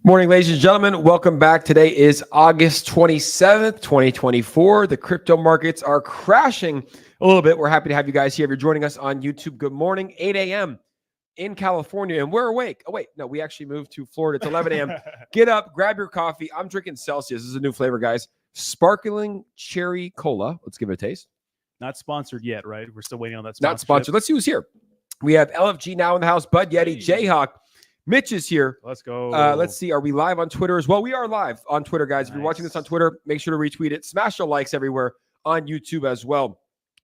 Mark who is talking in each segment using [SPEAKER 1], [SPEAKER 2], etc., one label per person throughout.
[SPEAKER 1] Morning, ladies and gentlemen. Welcome back. Today is August 27th, 2024. The crypto markets are crashing a little bit. We're happy to have you guys here. If you're joining us on YouTube, good morning, 8 a.m. in California, and we're awake. Oh, wait, no, we actually moved to Florida. It's 11 a.m. Get up, grab your coffee. I'm drinking Celsius. This is a new flavor, guys. Sparkling cherry cola. Let's give it a taste.
[SPEAKER 2] Not sponsored yet, right? We're still waiting on that
[SPEAKER 1] sponsorship. Not sponsored. Let's see who's here. We have LFG now in the house. Bud Yeti, Jayhawk. Mitch is here.
[SPEAKER 2] Let's go.
[SPEAKER 1] Let's see. Are we live on Twitter as well? We are live on Twitter, guys. Nice. If you're watching this on Twitter, make sure to retweet it. Smash the likes everywhere on YouTube as well.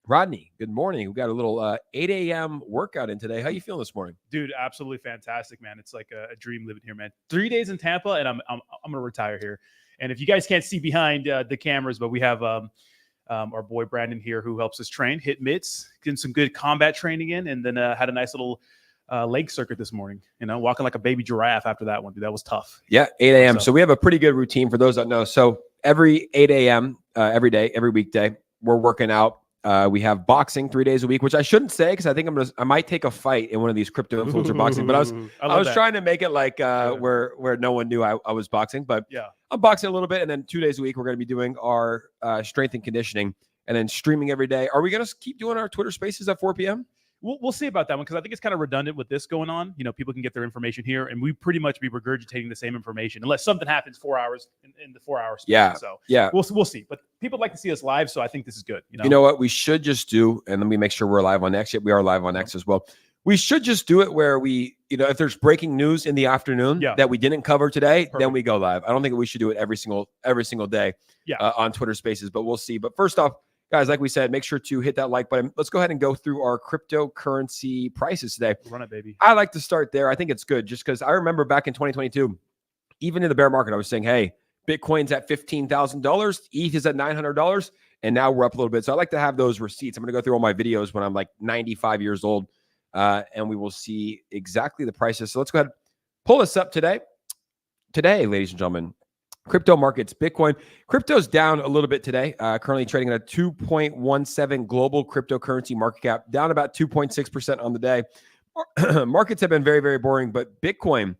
[SPEAKER 1] Rodney, good morning. We got a little 8 a.m. workout in today. How you feeling this morning?
[SPEAKER 2] Dude, absolutely fantastic, man. It's like a dream living here, man. 3 days in Tampa, and I'm going to retire here. And if you guys can't see behind the cameras, but we have our boy Brandon here who helps us train, hit mitts, getting some good combat training in, and then had a nice little leg circuit this morning, walking like a baby giraffe after that one, dude. That was tough.
[SPEAKER 1] Yeah, 8 a.m. So we have a pretty good routine for those that know. So every 8 a.m., every day, every weekday, we're working out. We have boxing 3 days a week, which I shouldn't say because I think I might take a fight in one of these crypto influencer boxing. But I was trying to make it like where no one knew I was boxing. But yeah, I'm boxing a little bit, and then 2 days a week we're going to be doing our strength and conditioning, and then streaming every day. Are we going to keep doing our Twitter Spaces at 4 p.m.?
[SPEAKER 2] We'll see about that one because I think it's kind of redundant with this going on. People can get their information here, and we pretty much be regurgitating the same information unless something happens 4 hours in the 4 hours.
[SPEAKER 1] Yeah.
[SPEAKER 2] So
[SPEAKER 1] yeah,
[SPEAKER 2] we'll see. But people like to see us live, so I think this is good.
[SPEAKER 1] You know what we should just do, and let me make sure we're live on X. We are live on X as well. We should just do it where we, if there's breaking news in the afternoon that we didn't cover today, then we go live. I don't think we should do it every single day on Twitter Spaces, but we'll see. But first off, guys, like we said, make sure to hit that like button. Let's go ahead and go through our cryptocurrency prices today.
[SPEAKER 2] Run it, baby.
[SPEAKER 1] I like to start there. I think it's good just because I remember back in 2022, even in the bear market, I was saying, hey, Bitcoin's at $15,000, ETH is at $900, and now we're up a little bit. So I like to have those receipts. I'm going to go through all my videos when I'm like 95 years old, and we will see exactly the prices. So let's go ahead and pull this up today. Today, ladies and gentlemen, crypto markets, Bitcoin. Crypto's down a little bit today, currently trading at a 2.17 global cryptocurrency market cap, down about 2.6% on the day. Markets have been very, very boring, but Bitcoin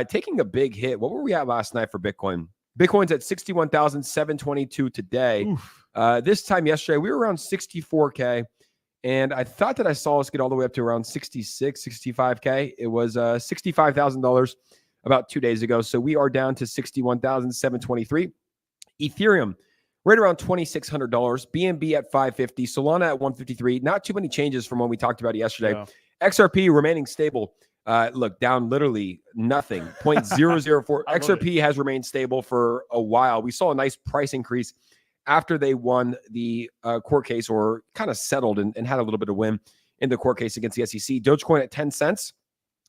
[SPEAKER 1] taking a big hit. What were we at last night for Bitcoin? Bitcoin's at 61,722 today. This time yesterday, we were around 64K, and I thought that I saw us get all the way up to around 66, 65K. It was $65,000. about 2 days ago. So we are down to 61,723. Ethereum right around $2,600. BNB at 550. Solana at 153. Not too many changes from when we talked about it yesterday. Yeah. XRP remaining stable. Look, down literally nothing. 0.004. XRP has remained stable for a while. We saw a nice price increase after they won the court case, or kind of settled and had a little bit of win in the court case against the SEC. Dogecoin at 10 cents.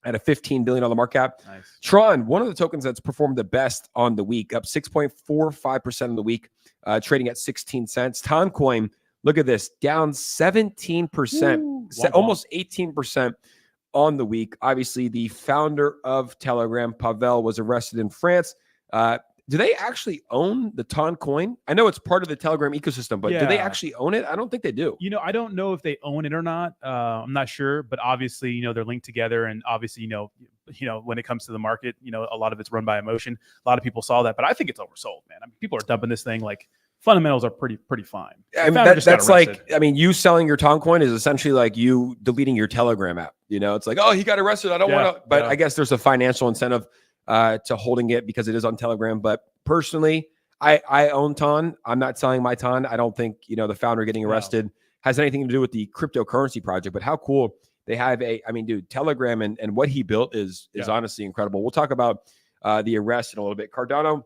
[SPEAKER 1] At a $15 billion market cap. Nice. Tron, one of the tokens that's performed the best on the week, up 6.45% on the week, trading at 16 cents. Toncoin, look at this, down 17%, almost 18% on the week. Obviously, the founder of Telegram, Pavels, was arrested in France. Do they actually own the Toncoin? I know it's part of the Telegram ecosystem, but do they actually own it? I don't think they do.
[SPEAKER 2] I don't know if they own it or not. I'm not sure, but obviously, they're linked together, and obviously, when it comes to the market, a lot of it's run by emotion. A lot of people saw that, but I think it's oversold, man. I mean, people are dumping this thing like fundamentals are pretty fine.
[SPEAKER 1] I mean, that's like, you selling your Toncoin is essentially like you deleting your Telegram app. It's like, oh, he got arrested. I don't want to, but I guess there's a financial incentive to holding it because it is on Telegram. But personally, I own Ton. I'm not selling my Ton. I don't think, the founder getting arrested has anything to do with the cryptocurrency project. But how cool they have dude, Telegram and what he built is honestly incredible. We'll talk about the arrest in a little bit. Cardano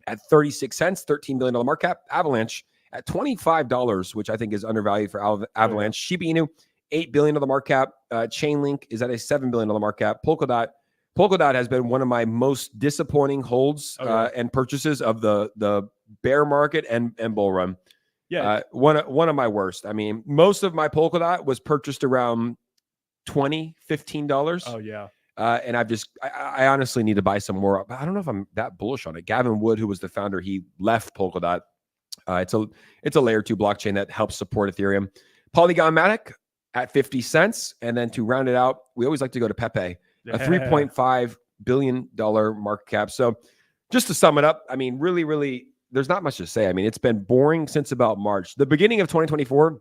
[SPEAKER 1] at 36 cents, $13 billion market cap. Avalanche at $25, which I think is undervalued for Avalanche. Shiba Inu, $8 billion market cap. Chainlink is at a $7 billion market cap. Polkadot has been one of my most disappointing holds and purchases of the bear market and bull run. Yeah, one of my worst. I mean, most of my Polkadot was purchased around $20, $15.
[SPEAKER 2] Oh yeah.
[SPEAKER 1] And I honestly need to buy some more. I don't know if I'm that bullish on it. Gavin Wood, who was the founder, he left Polkadot. It's a layer 2 blockchain that helps support Ethereum. Polygon Matic at 50 cents. And then to round it out, we always like to go to Pepe. A 3.5 billion market cap. So just to sum it up, I mean, really, there's not much to say. I mean, it's been boring since about March. The beginning of 2024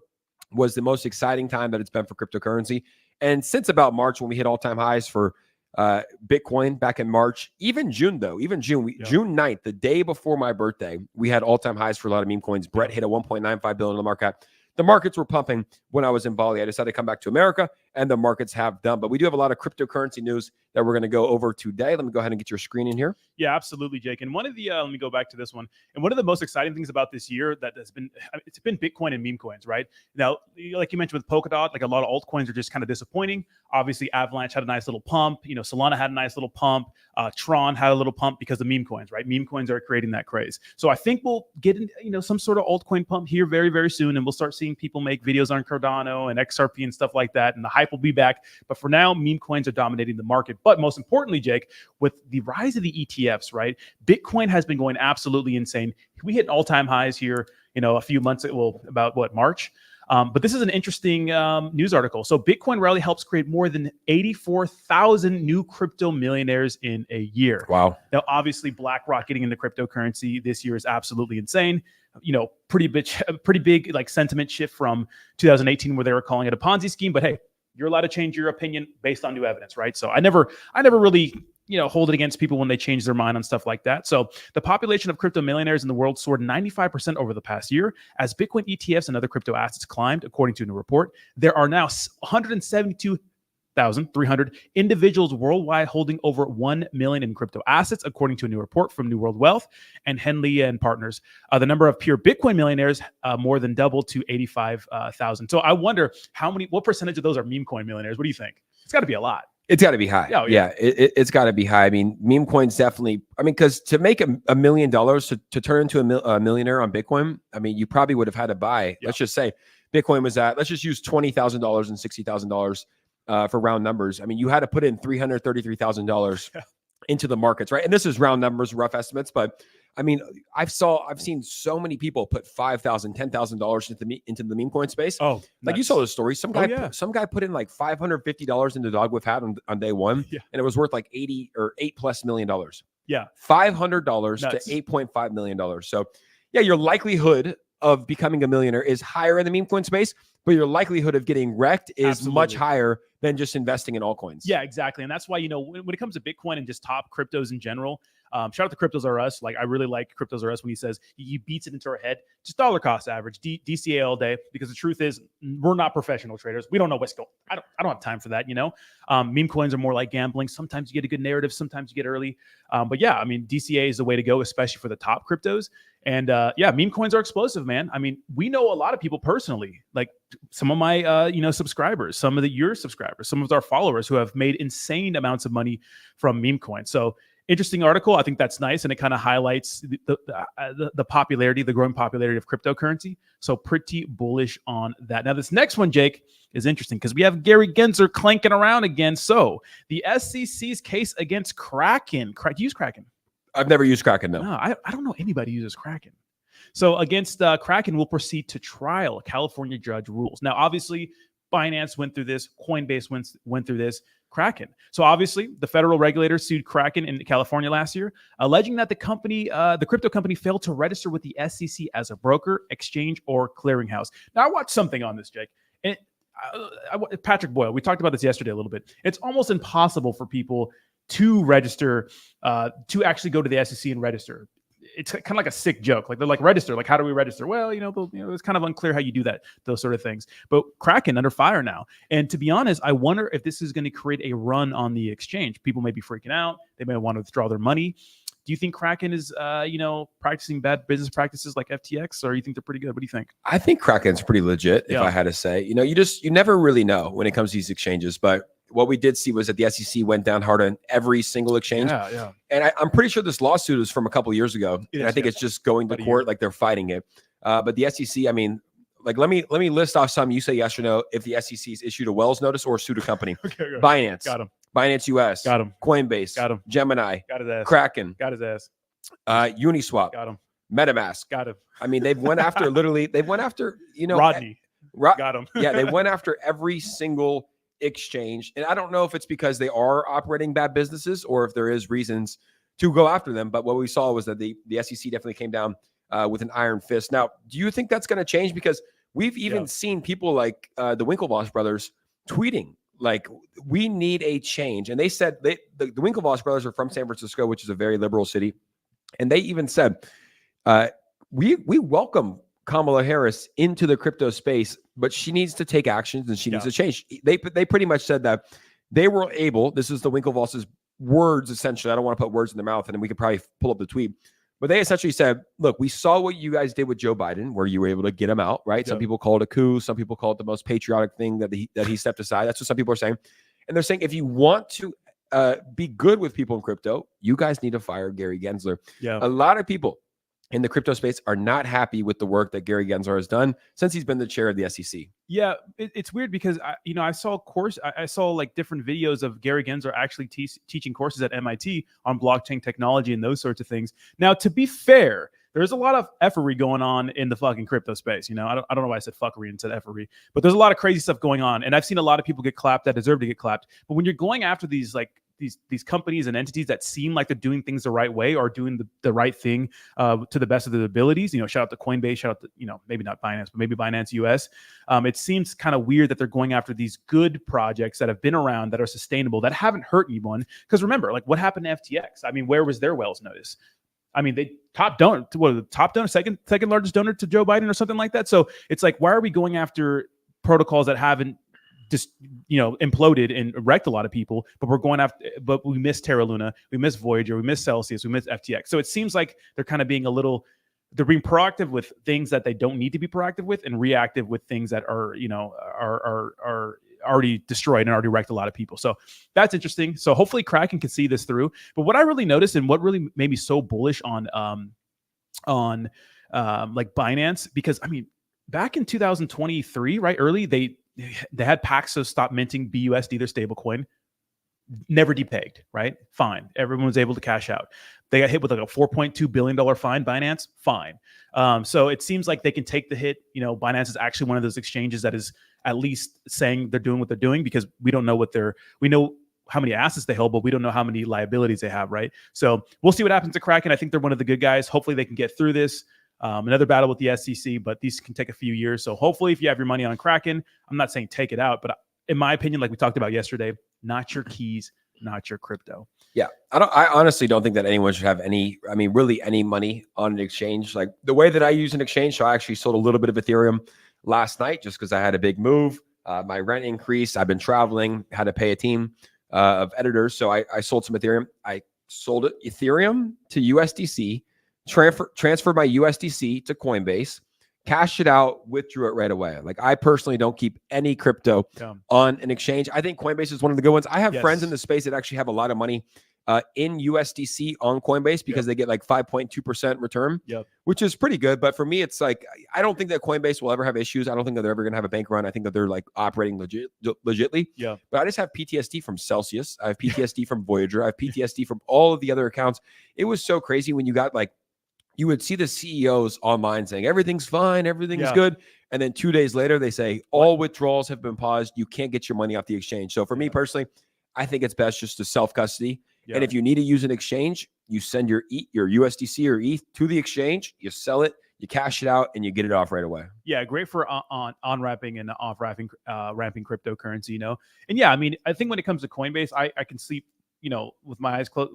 [SPEAKER 1] was the most exciting time that it's been for cryptocurrency. And since about March, when we hit all-time highs for Bitcoin back in March, even June, June 9th, the day before my birthday, we had all-time highs for a lot of meme coins. Brett hit a 1.95 billion in the market cap. The markets were pumping when I was in Bali. I decided to come back to America, and the markets have done. But we do have a lot of cryptocurrency news that we're going to go over today. Let me go ahead and get your screen in here.
[SPEAKER 2] Yeah, absolutely, Jake. And one of the let me go back to this one. And one of the most exciting things about this year it's been Bitcoin and meme coins, right? Now, like you mentioned with Polkadot, like a lot of altcoins are just kind of disappointing. Obviously, Avalanche had a nice little pump. Solana had a nice little pump. Tron had a little pump because of meme coins, right? Meme coins are creating that craze. So I think we'll get some sort of altcoin pump here very, very soon, and we'll start seeing people make videos on Cardano and XRP and stuff like that, and the hype will be back. But for now, meme coins are dominating the market. But most importantly, Jake, with the rise of the ETFs, right? Bitcoin has been going absolutely insane. We hit all-time highs here, a few months, about March. But this is an interesting news article. So Bitcoin rally helps create more than 84,000 new crypto millionaires in a year.
[SPEAKER 1] Wow.
[SPEAKER 2] Now, obviously, BlackRock getting into cryptocurrency this year is absolutely insane. Pretty big like sentiment shift from 2018 where they were calling it a Ponzi scheme. But hey, you're allowed to change your opinion based on new evidence, right? So I never really hold it against people when they change their mind on stuff like that. So the population of crypto millionaires in the world soared 95% over the past year as Bitcoin ETFs and other crypto assets climbed, according to a new report. There are now 172,300 individuals worldwide holding over 1 million in crypto assets, according to a new report from New World Wealth and Henley and Partners. The number of pure Bitcoin millionaires more than doubled to 85,000. So I wonder what percentage of those are meme coin millionaires? What do you think? It's got to be a lot.
[SPEAKER 1] It's got to be high.
[SPEAKER 2] Oh, yeah.
[SPEAKER 1] It's got to be high. I mean, meme coins definitely. I mean, because to make $1 million to turn into a millionaire on Bitcoin, I mean, you probably would have had to buy. Let's just say Bitcoin was at. Let's just use $20,000 and $60,000 for round numbers. I mean, you had to put in $333,000 into the markets, right? And this is round numbers, rough estimates, but I mean, I've seen so many people put $5,000, $10,000 into the meme coin space.
[SPEAKER 2] Oh,
[SPEAKER 1] like you saw the story. Some guy put in like $550 into Dog with Hat on day one, and it was worth like $8+ million.
[SPEAKER 2] Yeah,
[SPEAKER 1] $500 to $8.5 million. So, yeah, your likelihood of becoming a millionaire is higher in the meme coin space, but your likelihood of getting wrecked is much higher than just investing in altcoins.
[SPEAKER 2] Yeah, exactly. And that's why, when it comes to Bitcoin and just top cryptos in general, shout out to Cryptos R Us. Like, I really like Cryptos R Us when he says he beats it into our head. Just dollar cost average, DCA all day. Because the truth is, we're not professional traders. We don't know what's going. I don't have time for that. Meme coins are more like gambling. Sometimes you get a good narrative. Sometimes you get early. But yeah, I mean, DCA is the way to go, especially for the top cryptos. And meme coins are explosive, man. I mean, we know a lot of people personally, like some of my subscribers, some of your subscribers, some of our followers who have made insane amounts of money from meme coins. So interesting article. I think that's nice, and it kind of highlights the popularity, the growing popularity of cryptocurrency. So pretty bullish on that. Now, this next one, Jake, is interesting because we have Gary Gensler clanking around again. So the SEC's case against Kraken. Do you use Kraken?
[SPEAKER 1] I've never used Kraken, no.
[SPEAKER 2] No, I don't know anybody who uses Kraken. So against Kraken will proceed to trial. A California judge rules. Now, obviously, Binance went through this. Coinbase went through this. Kraken. So obviously, the federal regulator sued Kraken in California last year, alleging that the crypto company failed to register with the SEC as a broker, exchange, or clearinghouse. Now, I watched something on this, Jake. And Patrick Boyle, we talked about this yesterday a little bit. It's almost impossible for people to register, to actually go to the SEC and register. It's kind of like a sick joke. Like, they're like, register. Like, how do we register? Well, it's kind of unclear how you do that, those sort of things. But Kraken under fire now. And to be honest, I wonder if this is going to create a run on the exchange. People may be freaking out. They may want to withdraw their money. Do you think Kraken is, practicing bad business practices like FTX, or you think they're pretty good? What do you think? I
[SPEAKER 1] think Kraken's pretty legit, if I had to say. You never really know when it comes to these exchanges, but what we did see was that the SEC went down hard on every single exchange.
[SPEAKER 2] Yeah.
[SPEAKER 1] And I'm pretty sure this lawsuit is from a couple years ago. And I think it's just going to court, like they're fighting it. But the SEC, I mean, like, let me list off some. You say yes or no if the SEC's issued a Wells notice or sued a company.
[SPEAKER 2] Okay,
[SPEAKER 1] Binance.
[SPEAKER 2] Got him.
[SPEAKER 1] Binance US.
[SPEAKER 2] Got him.
[SPEAKER 1] Coinbase.
[SPEAKER 2] Got him.
[SPEAKER 1] Gemini.
[SPEAKER 2] Got his ass.
[SPEAKER 1] Kraken.
[SPEAKER 2] Got his ass.
[SPEAKER 1] Uniswap.
[SPEAKER 2] Got him.
[SPEAKER 1] MetaMask.
[SPEAKER 2] Got him.
[SPEAKER 1] I mean, they went after
[SPEAKER 2] Rodney.
[SPEAKER 1] Got him.
[SPEAKER 2] Yeah,
[SPEAKER 1] they went after every single exchange. And I don't know if it's because they are operating bad businesses or if there is reasons to go after them. But what we saw was that the SEC definitely came down with an iron fist. Now, do you think that's going to change? Because we've even seen people like the Winklevoss brothers tweeting like, we need a change. And they said the Winklevoss brothers are from San Francisco, which is a very liberal city. And they even said, we welcome Kamala Harris into the crypto space, but she needs to take actions and she needs to change. They pretty much said that they were able, this is the Winklevoss's words, essentially. I don't want to put words in their mouth, and then we could probably pull up the tweet. But they essentially said, look, we saw what you guys did with Joe Biden, where you were able to get him out, right? Some people call it a coup. Some people call it the most patriotic thing that he stepped aside. That's what some people are saying. And they're saying, if you want to be good with people in crypto, you guys need to fire Gary Gensler. A lot of people in the crypto space are not happy with the work that Gary Gensler has done since he's been the chair of the SEC.
[SPEAKER 2] Yeah, it's weird because I saw like different videos of Gary Gensler actually teaching courses at MIT on blockchain technology and those sorts of things. Now, to be fair, there's a lot of effery going on in the fucking crypto space. I don't know why I said fuckery instead of effery, but there's a lot of crazy stuff going on, and I've seen a lot of people get clapped that deserve to get clapped. But when you're going after these like these companies and entities that seem like they're doing things the right way or doing the right thing to the best of their abilities, shout out to Coinbase, shout out to, maybe not Binance, but maybe Binance US. It seems kind of weird that they're going after these good projects that have been around, that are sustainable, that haven't hurt anyone. Because remember, like what happened to FTX? I mean, where was their Wells notice? I mean, they top donor, second largest donor to Joe Biden or something like that. So it's like, why are we going after protocols that haven't just imploded and wrecked a lot of people, but we miss Terra Luna, we miss Voyager, we miss Celsius, we miss FTX. So it seems like they're kind of being they're being proactive with things that they don't need to be proactive with, and reactive with things that are already destroyed and already wrecked a lot of people. So that's interesting. So hopefully Kraken can see this through. But what I really noticed, and what really made me so bullish on like Binance, because I mean, back in 2023, right, early, they had Paxos stop minting BUSD, their stablecoin, never depegged, right? Fine. Everyone was able to cash out. They got hit with like a $4.2 billion fine, Binance, fine. So it seems like they can take the hit. Binance is actually one of those exchanges that is at least saying they're doing what they're doing, because we don't know we know how many assets they hold, but we don't know how many liabilities they have, right? So we'll see what happens to Kraken. I think they're one of the good guys. Hopefully they can get through this. Another battle with the SEC, but these can take a few years. So hopefully if you have your money on Kraken, I'm not saying take it out, but in my opinion, like we talked about yesterday, not your keys, not your crypto.
[SPEAKER 1] Yeah. I honestly don't think that anyone should have really any money on an exchange. Like the way that I use an exchange. So I actually sold a little bit of Ethereum last night just because I had a big move. My rent increased. I've been traveling, had to pay a team of editors. So I sold some Ethereum. I sold Ethereum to USDC, transferred my USDC to Coinbase, cashed it out, withdrew it right away. Like I personally don't keep any crypto on an exchange. I think Coinbase is one of the good ones. I have friends in the space that actually have a lot of money in USDC on Coinbase because they get like 5.2% return, which is pretty good. But for me, it's like, I don't think that Coinbase will ever have issues. I don't think that they're ever going to have a bank run. I think that they're like operating legitly. But I just have PTSD from Celsius. I have PTSD from Voyager. I have PTSD from all of the other accounts. It was so crazy when you got like, you would see the CEOs online saying everything's fine, everything's good. And then 2 days later, they say all withdrawals have been paused. You can't get your money off the exchange. So for me personally, I think it's best just to self-custody. And if you need to use an exchange, you send your USDC or ETH to the exchange, you sell it, you cash it out, and you get it off right away. Yeah, great for on-ramping and off-ramping cryptocurrency, And yeah, I mean, I think when it comes to Coinbase, I can sleep, with my eyes closed.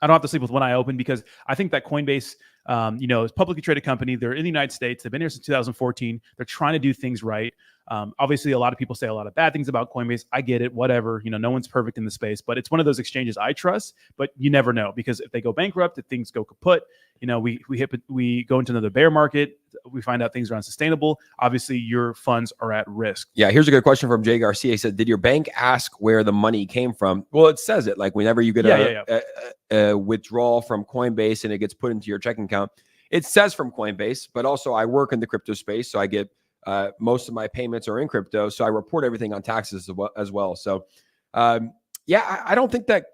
[SPEAKER 1] I don't have to sleep with one eye open because I think that Coinbase, is a publicly traded company. They're in the United States. They've been here since 2014. They're trying to do things right. Obviously, a lot of people say a lot of bad things about Coinbase. I get it, whatever. No one's perfect in the space, but it's one of those exchanges I trust. But you never know, because if they go bankrupt, if things go kaput, we go into another bear market. We find out things are unsustainable. Obviously, your funds are at risk. Yeah, here's a good question from Jay Garcia. He said, "Did your bank ask where the money came from?" Well, it says it. Like whenever you get a withdrawal from Coinbase and it gets put into your checking account, it says from Coinbase. But also, I work in the crypto space, so I get most of my payments are in crypto, so I report everything on taxes as well. So, I don't think that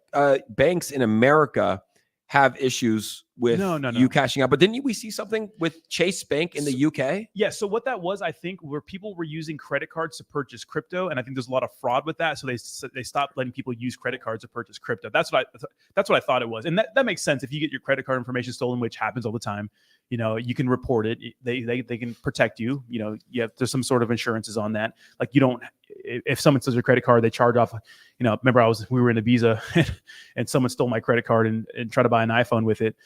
[SPEAKER 1] banks in America have issues with
[SPEAKER 2] No.
[SPEAKER 1] you cashing out. But didn't we see something with Chase Bank in the UK?
[SPEAKER 2] Yeah. So what that was, I think, where people were using credit cards to purchase crypto, and I think there's a lot of fraud with that. So they stopped letting people use credit cards to purchase crypto. That's what I thought it was, and that makes sense. If you get your credit card information stolen, which happens all the time, you can report it. They can protect you. There's some sort of insurances on that. Like you don't. If someone steals your credit card, they charge off. Remember we were in Ibiza and someone stole my credit card and tried to buy an iPhone with it.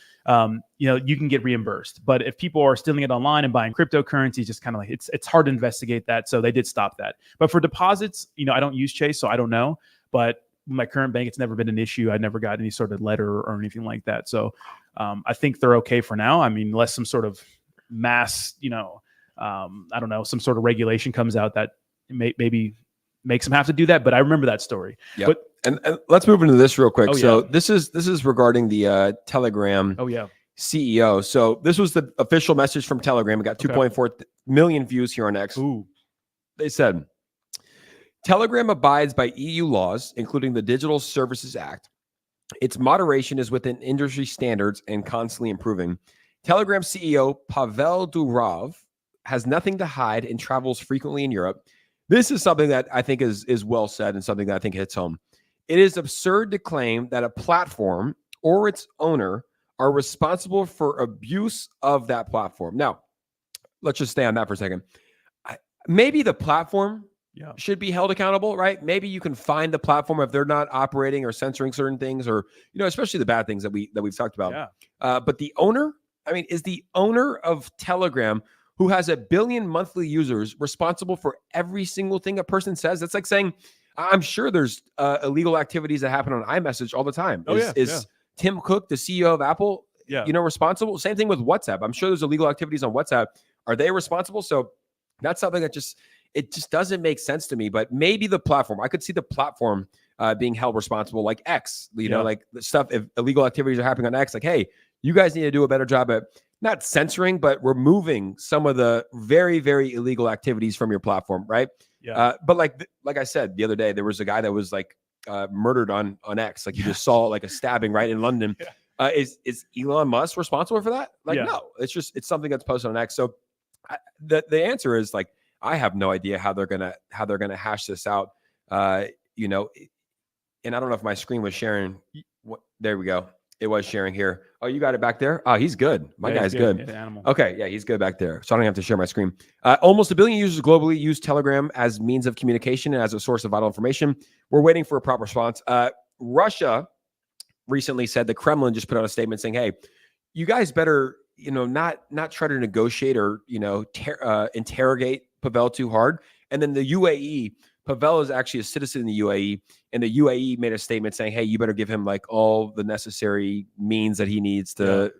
[SPEAKER 2] You can get reimbursed. But if people are stealing it online and buying cryptocurrency, just kind of like it's hard to investigate that. So they did stop that. But for deposits, I don't use Chase, so I don't know. But my current bank, it's never been an issue. I never got any sort of letter or anything like that. So I think they're okay for now. I mean, unless some sort of mass, I don't know, some sort of regulation comes out that maybe makes them have to do that. But I remember that story.
[SPEAKER 1] Yeah.
[SPEAKER 2] But
[SPEAKER 1] and let's move into this real quick.
[SPEAKER 2] Oh,
[SPEAKER 1] So
[SPEAKER 2] yeah.
[SPEAKER 1] this is regarding the Telegram
[SPEAKER 2] Oh yeah.
[SPEAKER 1] CEO. So this was the official message from Telegram. It got 2.4 million views here on X.
[SPEAKER 2] Ooh.
[SPEAKER 1] They said, Telegram abides by EU laws, including the Digital Services Act. Its moderation is within industry standards and constantly improving. Telegram CEO Pavel Durov has nothing to hide and travels frequently in Europe. This is something that I think is well said and something that I think hits home. It is absurd to claim that a platform or its owner are responsible for abuse of that platform. Now, let's just stay on that for a second. Maybe the platform should be held accountable, right? Maybe you can find the platform if they're not operating or censoring certain things, or especially the bad things that we've talked about.
[SPEAKER 2] Yeah.
[SPEAKER 1] But the owner, is the owner of Telegram, who has 1 billion monthly users, responsible for every single thing a person says? That's like saying, I'm sure there's illegal activities that happen on iMessage all the time. Is Tim Cook, the CEO of Apple, responsible? Same thing with WhatsApp. I'm sure there's illegal activities on WhatsApp. Are they responsible? So that's something that just doesn't make sense to me. But maybe the platform, I could see the platform being held responsible, like X, like the stuff, if illegal activities are happening on X, like, hey, you guys need to do a better job at not censoring, but removing some of the very, very illegal activities from your platform, right?
[SPEAKER 2] Yeah.
[SPEAKER 1] But like I said the other day, there was a guy that was like murdered on X. Like you just saw like a stabbing right in London.
[SPEAKER 2] Yeah.
[SPEAKER 1] Is Elon Musk responsible for that? Like, no, it's something that's posted on X. So the answer is like, I have no idea how they're gonna hash this out. And I don't know if my screen was sharing. There we go. It was sharing here. Oh, you got it back there? Oh, he's good. My guy's good.
[SPEAKER 2] Yeah, animal.
[SPEAKER 1] Okay, yeah, he's good back there. So I don't have to share my screen. Almost 1 billion users globally use Telegram as means of communication and as a source of vital information. We're waiting for a proper response. Russia recently said, the Kremlin just put out a statement saying, hey, you guys better, not try to negotiate or, interrogate Pavel too hard. And then the UAE, Pavel is actually a citizen in the UAE, and the UAE made a statement saying, hey, you better give him like all the necessary means that he needs to,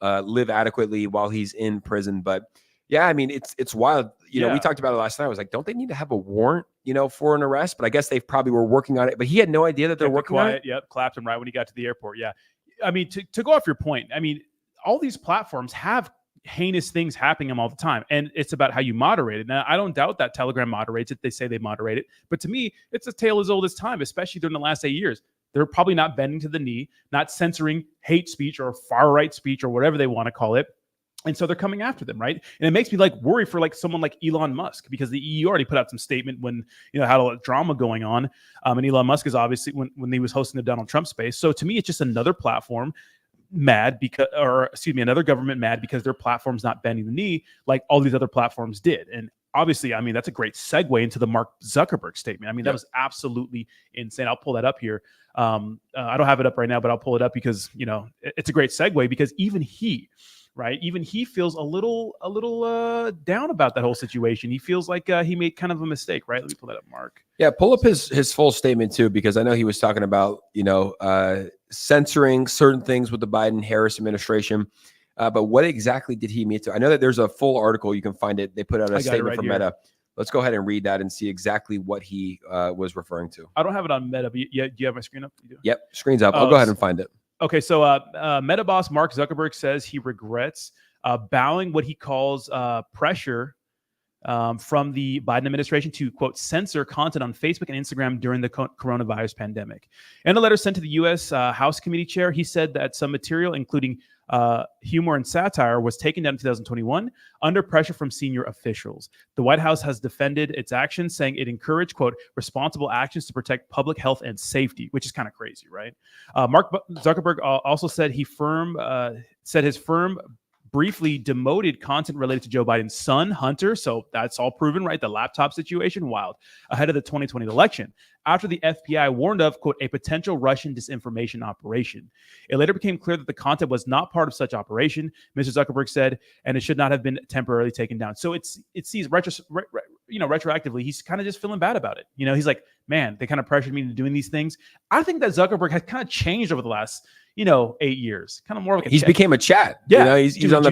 [SPEAKER 1] live adequately while he's in prison. But yeah, I mean, it's wild. We talked about it last night. I was like, don't they need to have a warrant, for an arrest? But I guess they probably were working on it, but he had no idea that they're working on it.
[SPEAKER 2] Yep. Clapped him right when he got to the airport. Yeah. I mean, to go off your point, I mean, all these platforms have heinous things happening them all the time, and it's about how you moderate it. Now, I don't doubt that Telegram moderates it. They say they moderate it, but to me, it's a tale as old as time, especially during the last 8 years. They're probably not bending to the knee, not censoring hate speech or far right speech or whatever they want to call it. And so they're coming after them, right? And it makes me worry for someone like Elon Musk, because the EU already put out some statement when had a lot of drama going on. And Elon Musk is obviously when he was hosting the Donald Trump space. So to me, it's just another platform mad another government mad because their platform's not bending the knee like all these other platforms did. And obviously, I mean, that's a great segue into the Mark Zuckerberg statement. I mean, that was absolutely insane. I'll pull that up here. I don't have it up right now, but I'll pull it up because, it's a great segue, because even he feels a little down about that whole situation. He feels like he made kind of a mistake, right? Let me pull that up, Mark.
[SPEAKER 1] Yeah, pull up his full statement too, because I know he was talking about, censoring certain things with the Biden-Harris administration. But what exactly did he mean to? I know that there's a full article. You can find it. They put out a statement from Meta. Let's go ahead and read that and see exactly what he was referring to.
[SPEAKER 2] I don't have it on Meta, but do you have my screen up? You do?
[SPEAKER 1] Yep, screen's up. I'll go ahead and find it.
[SPEAKER 2] Okay, so Meta boss Mark Zuckerberg says he regrets bowing what he calls pressure from the Biden administration to, quote, censor content on Facebook and Instagram during the coronavirus pandemic. In a letter sent to the U.S. House Committee Chair, he said that some material, including humor and satire, was taken down in 2021 under pressure from senior officials. The White House has defended its actions, saying it encouraged, quote, responsible actions to protect public health and safety, which is kind of crazy, right? Mark Zuckerberg also said his firm briefly demoted content related to Joe Biden's son, Hunter. So that's all proven, right? The laptop situation, wild, ahead of the 2020 election, after the FBI warned of, quote, a potential Russian disinformation operation. It later became clear that the content was not part of such operation, Mr. Zuckerberg said, and it should not have been temporarily taken down. So it sees retroactively, he's kind of just feeling bad about it. He's like, man, they kind of pressured me into doing these things. I think that Zuckerberg has kind of changed over the last 8 years. Kind of more like
[SPEAKER 1] he's became a chat.
[SPEAKER 2] Yeah,
[SPEAKER 1] he's on the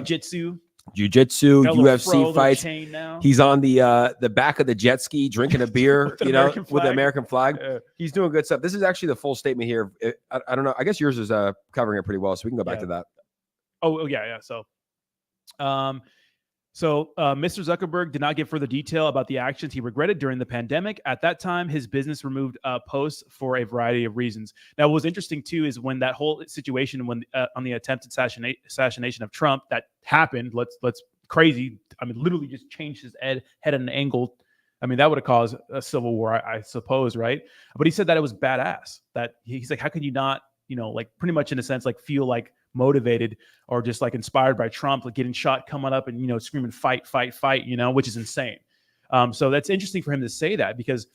[SPEAKER 2] jiu-jitsu,
[SPEAKER 1] UFC fights. He's on the back of the jet ski drinking a beer, with the American flag. He's doing good stuff. This is actually the full statement here. I don't know. I guess yours is covering it pretty well, so we can go back to that.
[SPEAKER 2] Oh yeah. So Mr. Zuckerberg did not give further detail about the actions he regretted during the pandemic. At that time, his business removed posts for a variety of reasons. Now, what was interesting, too, is when that whole situation on the attempted assassination of Trump that happened, let's crazy. I mean, literally just changed his head at an angle. I mean, that would have caused a civil war, I suppose, right? But he said that it was badass. That he's like, how can you not, pretty much in a sense, feel motivated or just inspired by Trump, getting shot, coming up and, screaming, fight, which is insane. So that's interesting for him to say that because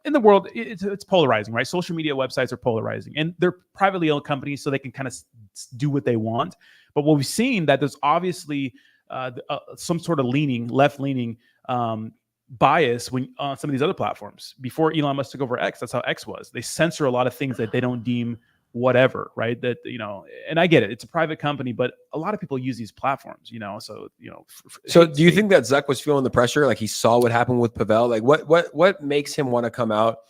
[SPEAKER 2] in the world, it's polarizing, right? Social media websites are polarizing and they're privately owned companies, so they can kind of do what they want. But what we've seen that there's obviously some sort of left-leaning bias when on some of these other platforms. Before Elon Musk took over X, that's how X was. They censor a lot of things that they don't deem whatever, right? That, and I get it. It's a private company, but a lot of people use these platforms, so.
[SPEAKER 1] So do you think that Zuck was feeling the pressure? Like he saw what happened with Pavel? Like what makes him want to come out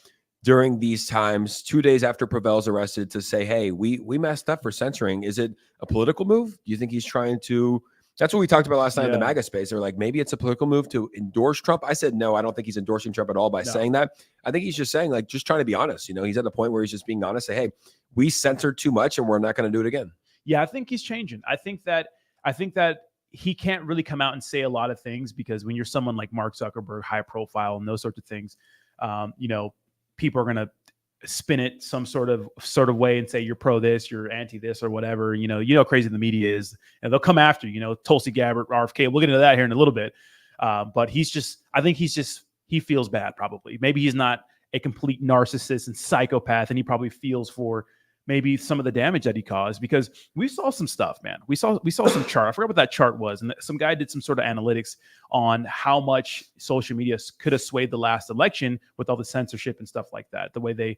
[SPEAKER 1] during these times, 2 days after Pavel's arrested, to say, hey, we messed up for censoring? Is it a political move? Do you think he's trying to, that's what we talked about last night in the MAGA space. They're like, maybe it's a political move to endorse Trump. I said, no, I don't think he's endorsing Trump at all by saying that. I think he's just saying, just trying to be honest. He's at the point where he's just being honest, say, hey, we censored too much and we're not going to do it again.
[SPEAKER 2] Yeah, I think he's changing. I think that he can't really come out and say a lot of things because when you're someone like Mark Zuckerberg, high profile and those sorts of things, people are going to spin it some sort of way and say you're pro this, you're anti this or whatever. You know how crazy the media is, and they'll come after Tulsi Gabbard, RFK. We'll get into that here in a little bit. But I think he feels bad. Probably, maybe he's not a complete narcissist and psychopath, and he probably feels for maybe some of the damage that he caused, because we saw some stuff, man. We saw some chart. I forgot what that chart was. And some guy did some sort of analytics on how much social media could have swayed the last election with all the censorship and stuff like that. The way they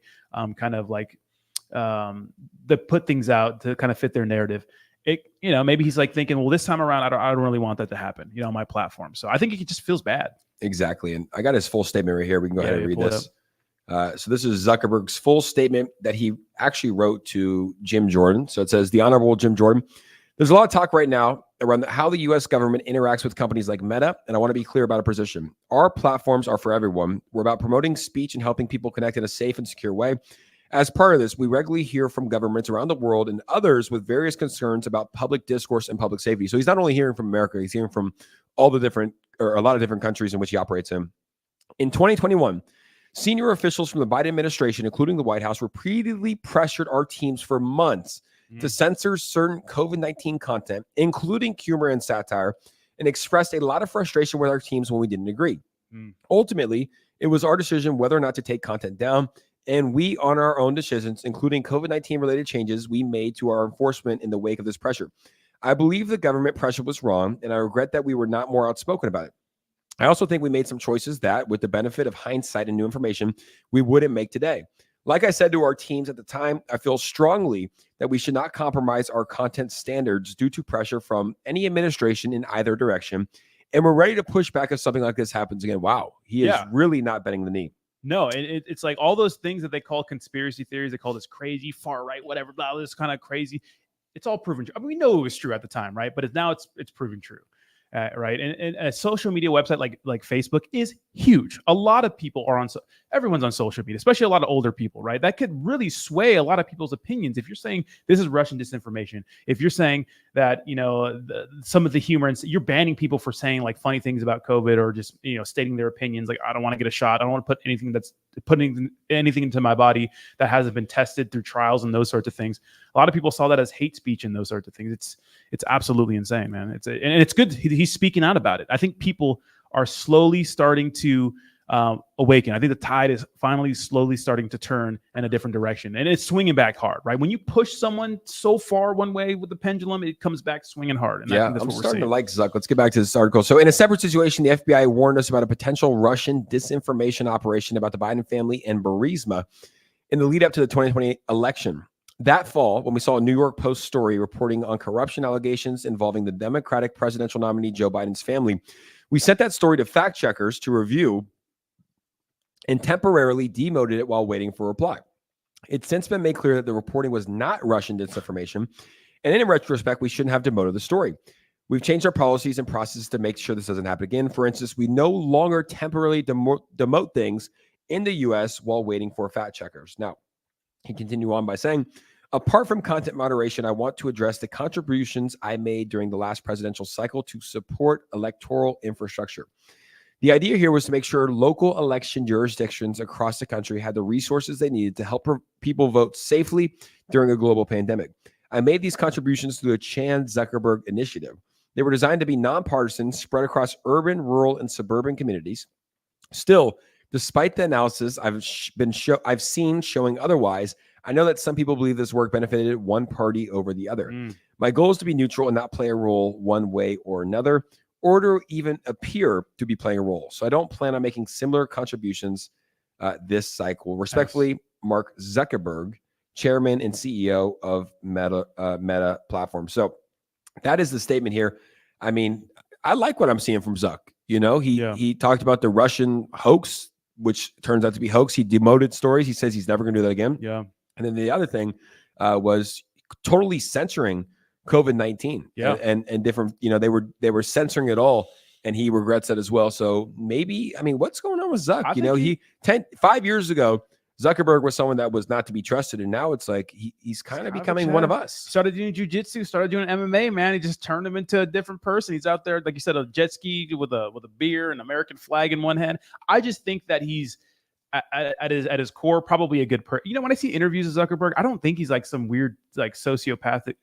[SPEAKER 2] they put things out to kind of fit their narrative. Maybe he's thinking, well, this time around, I don't really want that to happen, on my platform. So I think he just feels bad.
[SPEAKER 1] Exactly. And I got his full statement right here. We can go ahead and read this. So this is Zuckerberg's full statement that he actually wrote to Jim Jordan. So it says, the Honorable Jim Jordan, there's a lot of talk right now around how the U.S. government interacts with companies like Meta, and I want to be clear about a position. Our platforms are for everyone. We're about promoting speech and helping people connect in a safe and secure way. As part of this, we regularly hear from governments around the world and others with various concerns about public discourse and public safety. So he's not only hearing from America, he's hearing from a lot of different countries in which he operates in. In 2021, senior officials from the Biden administration, including the White House, repeatedly pressured our teams for months to censor certain COVID-19 content, including humor and satire, and expressed a lot of frustration with our teams when we didn't agree. Ultimately, it was our decision whether or not to take content down, and we on our own decisions, including COVID-19 related changes we made to our enforcement in the wake of this pressure. I believe the government pressure was wrong, and I regret that we were not more outspoken about it. I also think we made some choices that, with the benefit of hindsight and new information, we wouldn't make today. Like I said to our teams at the time, I feel strongly that we should not compromise our content standards due to pressure from any administration in either direction. And we're ready to push back if something like this happens again. Wow, he is really not bending the knee.
[SPEAKER 2] No, it's like all those things that they call conspiracy theories. They call this crazy, far right, whatever, blah, this kind of crazy. It's all proven true. I mean, we know it was true at the time, right? But now it's proven true. right? And a social media website like Facebook is huge. A lot of people are on, everyone's on social media, especially a lot of older people, right? That could really sway a lot of people's opinions. If you're saying this is Russian disinformation, if you're saying that, some of the humor, and you're banning people for saying like funny things about COVID, or just, stating their opinions, like, I don't want to get a shot, I don't want to put anything that's putting anything into my body that hasn't been tested through trials and those sorts of things. A lot of people saw that as hate speech and those sorts of things. It's absolutely insane, man. And it's good he's speaking out about it. I think people are slowly starting to awaken. I think the tide is finally slowly starting to turn in a different direction, and it's swinging back hard, right? When you push someone so far one way with the pendulum, it comes back swinging hard. And I think that's what we're starting to like
[SPEAKER 1] Zuck. Let's get back to this article. So in a separate situation, the FBI warned us about a potential Russian disinformation operation about the Biden family and Burisma in the lead up to the 2020 election. That fall, when we saw a New York Post story reporting on corruption allegations involving the Democratic presidential nominee Joe Biden's family, we sent that story to fact checkers to review and temporarily demoted it while waiting for a reply. It's since been made clear that the reporting was not Russian disinformation, and in retrospect, we shouldn't have demoted the story. We've changed our policies and processes to make sure this doesn't happen again. For instance, we no longer temporarily demote things in the U.S. while waiting for fact checkers. Now, he continued on by saying, apart from content moderation, I want to address the contributions I made during the last presidential cycle to support electoral infrastructure. The idea here was to make sure local election jurisdictions across the country had the resources they needed to help people vote safely during a global pandemic. I made these contributions through the Chan Zuckerberg initiative. They were designed to be nonpartisan, spread across urban, rural, and suburban communities. Still, despite the analysis I've seen showing otherwise, I know that some people believe this work benefited one party over the other. My goal is to be neutral and not play a role one way or another, or to even appear to be playing a role. So I don't plan on making similar contributions this cycle. Respectfully, Mark Zuckerberg, chairman and CEO of Meta Platform. So that is the statement here. I mean, I like what I'm seeing from Zuck. He talked about the Russian hoax, which turns out to be hoax. He demoted stories. He says he's never going to do that again.
[SPEAKER 2] Yeah.
[SPEAKER 1] And then the other thing was totally censoring COVID-19.
[SPEAKER 2] Yeah.
[SPEAKER 1] And different, they were censoring it all, and he regrets that as well. So maybe, what's going on with Zuck? 5 years ago, Zuckerberg was someone that was not to be trusted, and now it's like he's kind of becoming one of us.
[SPEAKER 2] Started doing jujitsu, started doing MMA, man. He just turned him into a different person. He's out there, like you said, a jet ski with a beer and American flag in one hand. I just think that he's at his core probably a good person. When I see interviews of Zuckerberg, I don't think he's like some weird like sociopathic,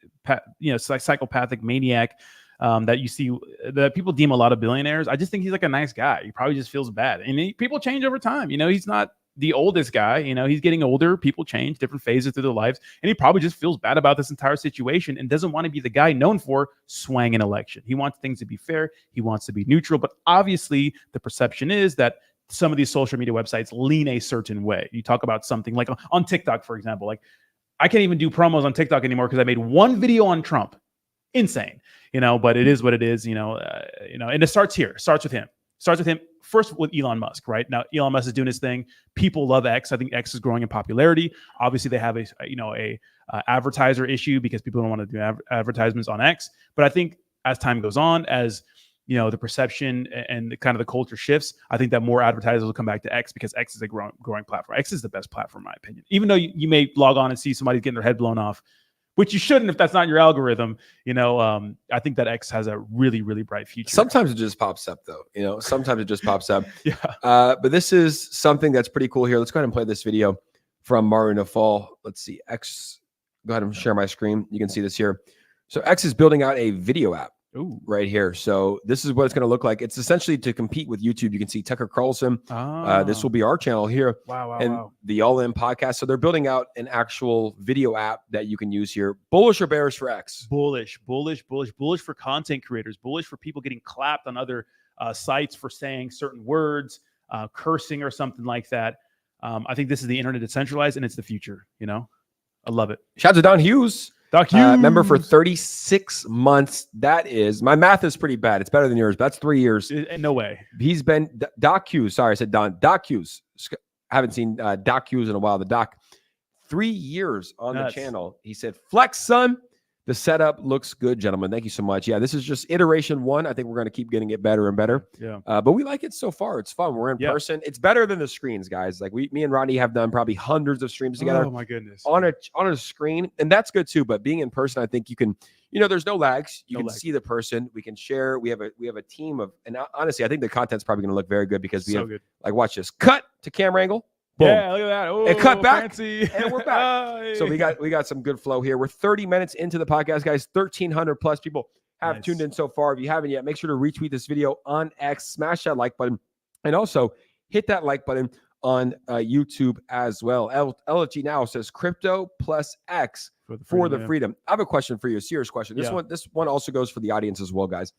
[SPEAKER 2] psychopathic maniac that you see that people deem a lot of billionaires. I just think he's like a nice guy. He probably just feels bad, and people change over time. He's not the oldest guy, he's getting older. People change, different phases through their lives. And he probably just feels bad about this entire situation and doesn't want to be the guy known for swanging an election. He wants things to be fair. He wants to be neutral. But obviously, the perception is that some of these social media websites lean a certain way. You talk about something like on TikTok, for example, like I can't even do promos on TikTok anymore because I made one video on Trump. Insane, but it is what it is, and it starts here. Starts with him. First with Elon Musk, right? Now, Elon Musk is doing his thing. People love X. I think X is growing in popularity. Obviously, they have a advertiser issue because people don't want to do advertisements on X. But I think as time goes on, as the perception and kind of the culture shifts, I think that more advertisers will come back to X because X is a growing platform. X is the best platform, in my opinion. Even though you may log on and see somebody getting their head blown off, which you shouldn't if that's not your algorithm. I think that X has a really, really bright future.
[SPEAKER 1] Sometimes it just pops up, though. Sometimes it just pops up.
[SPEAKER 2] Yeah.
[SPEAKER 1] But this is something that's pretty cool here. Let's go ahead and play this video from Mario Nafal. Let's see. X. Go ahead and share my screen. You can see this here. So X is building out a video app.
[SPEAKER 2] Ooh.
[SPEAKER 1] Right here. So this is what it's going to look like. It's essentially to compete with YouTube. You can see Tucker Carlson. This will be our channel here.
[SPEAKER 2] Wow.
[SPEAKER 1] The All In podcast. So they're building out an actual video app that you can use here. Bullish or bearish for X?
[SPEAKER 2] Bullish for content creators, bullish for people getting clapped on other sites for saying certain words, cursing or something like that. I think this is the internet decentralized and it's the future. I love it.
[SPEAKER 1] Shout out to Don Hughes. Member for 36 months. That is, my math is pretty bad. It's better than yours, but that's 3 years.
[SPEAKER 2] No way.
[SPEAKER 1] He's been Doc Hughes. Sorry, I said Don. Doc Hughes. I haven't seen Doc Hughes in a while. The Doc, 3 years on the channel. He said, flex, son. The setup looks good, gentlemen. Thank you so much. Yeah, this is just iteration 1. I think we're going to keep getting it better and better.
[SPEAKER 2] Yeah.
[SPEAKER 1] But we like it so far. It's fun. We're in person. It's better than the screens, guys. Like me and Rodney have done probably hundreds of streams together.
[SPEAKER 2] Oh my goodness.
[SPEAKER 1] On a screen, and that's good too. But being in person, I think you can, there's no lags. You can see the person. We can share. We have a team of, and honestly, I think the content's probably going to look very good because we have like, watch this, cut to camera angle. Boom.
[SPEAKER 2] Yeah, look at that. Oh,
[SPEAKER 1] and cut back,
[SPEAKER 2] fancy.
[SPEAKER 1] and we're back. So we got some good flow here. We're 30 minutes into the podcast, guys. 1,300 plus people have tuned in so far. If you haven't yet, make sure to retweet this video on X, smash that like button, and also hit that like button on YouTube as well. LFG now says crypto plus X for the freedom. I have a question for you, a serious question. This one also goes for the audience as well, guys.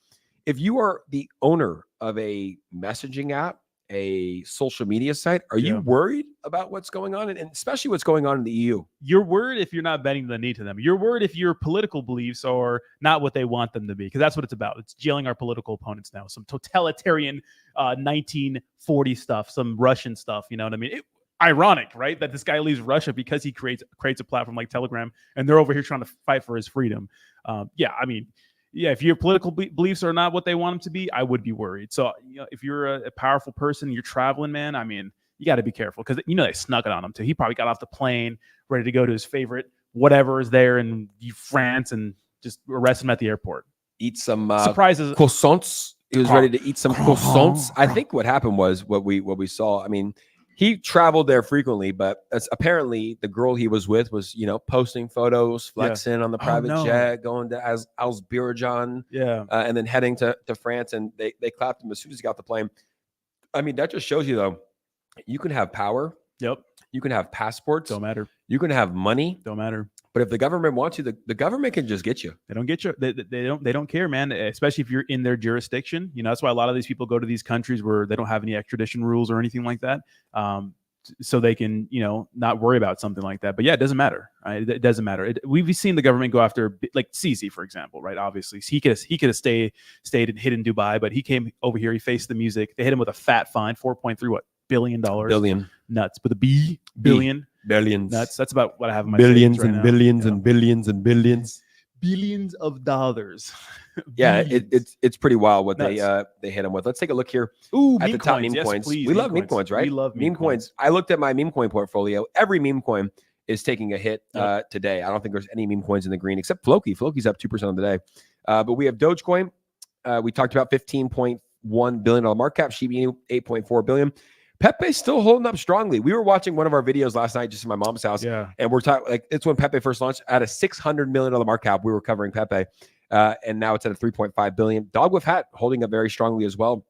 [SPEAKER 1] If you are the owner of a messaging app, a social media site, are you worried about what's going on, and especially what's going on in the EU?
[SPEAKER 2] You're worried if you're not bending the knee to them. You're worried if your political beliefs are not what they want them to be, because that's what it's about. It's jailing our political opponents now. Some totalitarian 1940 stuff, some Russian stuff. You know what I mean? Ironic, right? That this guy leaves Russia because he creates a platform like Telegram, and they're over here trying to fight for his freedom. If your political beliefs are not what they want them to be, I would be worried. So, if you're a powerful person, you're traveling, man, I mean, you got to be careful, because, they snuck it on him too. He probably got off the plane, ready to go to his favorite whatever is there in France, and just arrest him at the airport.
[SPEAKER 1] Eat some
[SPEAKER 2] surprises.
[SPEAKER 1] Croissants. He was ready to eat some croissants. I think what happened was what we saw. I mean, he traveled there frequently, but apparently the girl he was with was, posting photos, flexing on the private jet, going to Azerbaijan, and then heading to France, and they clapped him as soon as he got the plane. I mean, that just shows you, though, you can have power.
[SPEAKER 2] Yep.
[SPEAKER 1] You can have passports.
[SPEAKER 2] Don't matter.
[SPEAKER 1] You can have money.
[SPEAKER 2] Don't matter.
[SPEAKER 1] But if the government wants you, the government can just get you.
[SPEAKER 2] They don't get you. They don't care, man. Especially if you're in their jurisdiction. That's why a lot of these people go to these countries where they don't have any extradition rules or anything like that, so they can, not worry about something like that. But yeah, it doesn't matter. Right? It doesn't matter. We've seen the government go after, like Sisi, for example, right? Obviously, he could have stayed and hid in Dubai, but he came over here. He faced the music. They hit him with a fat fine, $4.3 billion.
[SPEAKER 1] Billion.
[SPEAKER 2] Nuts. With a B. Billion.
[SPEAKER 1] Billions.
[SPEAKER 2] That's about what I have in my
[SPEAKER 1] billions
[SPEAKER 2] right
[SPEAKER 1] and
[SPEAKER 2] now.
[SPEAKER 1] Billions and billions and billions.
[SPEAKER 2] Billions of dollars.
[SPEAKER 1] Yeah, it's pretty wild what they hit him with. Let's take a look here at the top meme coins.
[SPEAKER 2] Please,
[SPEAKER 1] we love meme coins, right?
[SPEAKER 2] We love
[SPEAKER 1] meme coins. I looked at my meme coin portfolio. Every meme coin is taking a hit today. I don't think there's any meme coins in the green except Floki. Floki's up 2% on the day. But we have Dogecoin. We talked about $15.1 billion market cap. Shiba Inu, $8.4 billion. Pepe's still holding up strongly. We were watching one of our videos last night just in my mom's house.
[SPEAKER 2] Yeah.
[SPEAKER 1] And we're talking, like, it's when Pepe first launched at a $600 million market cap. We were covering Pepe. And now it's at a $3.5 billion. Dog with Hat holding up very strongly as well.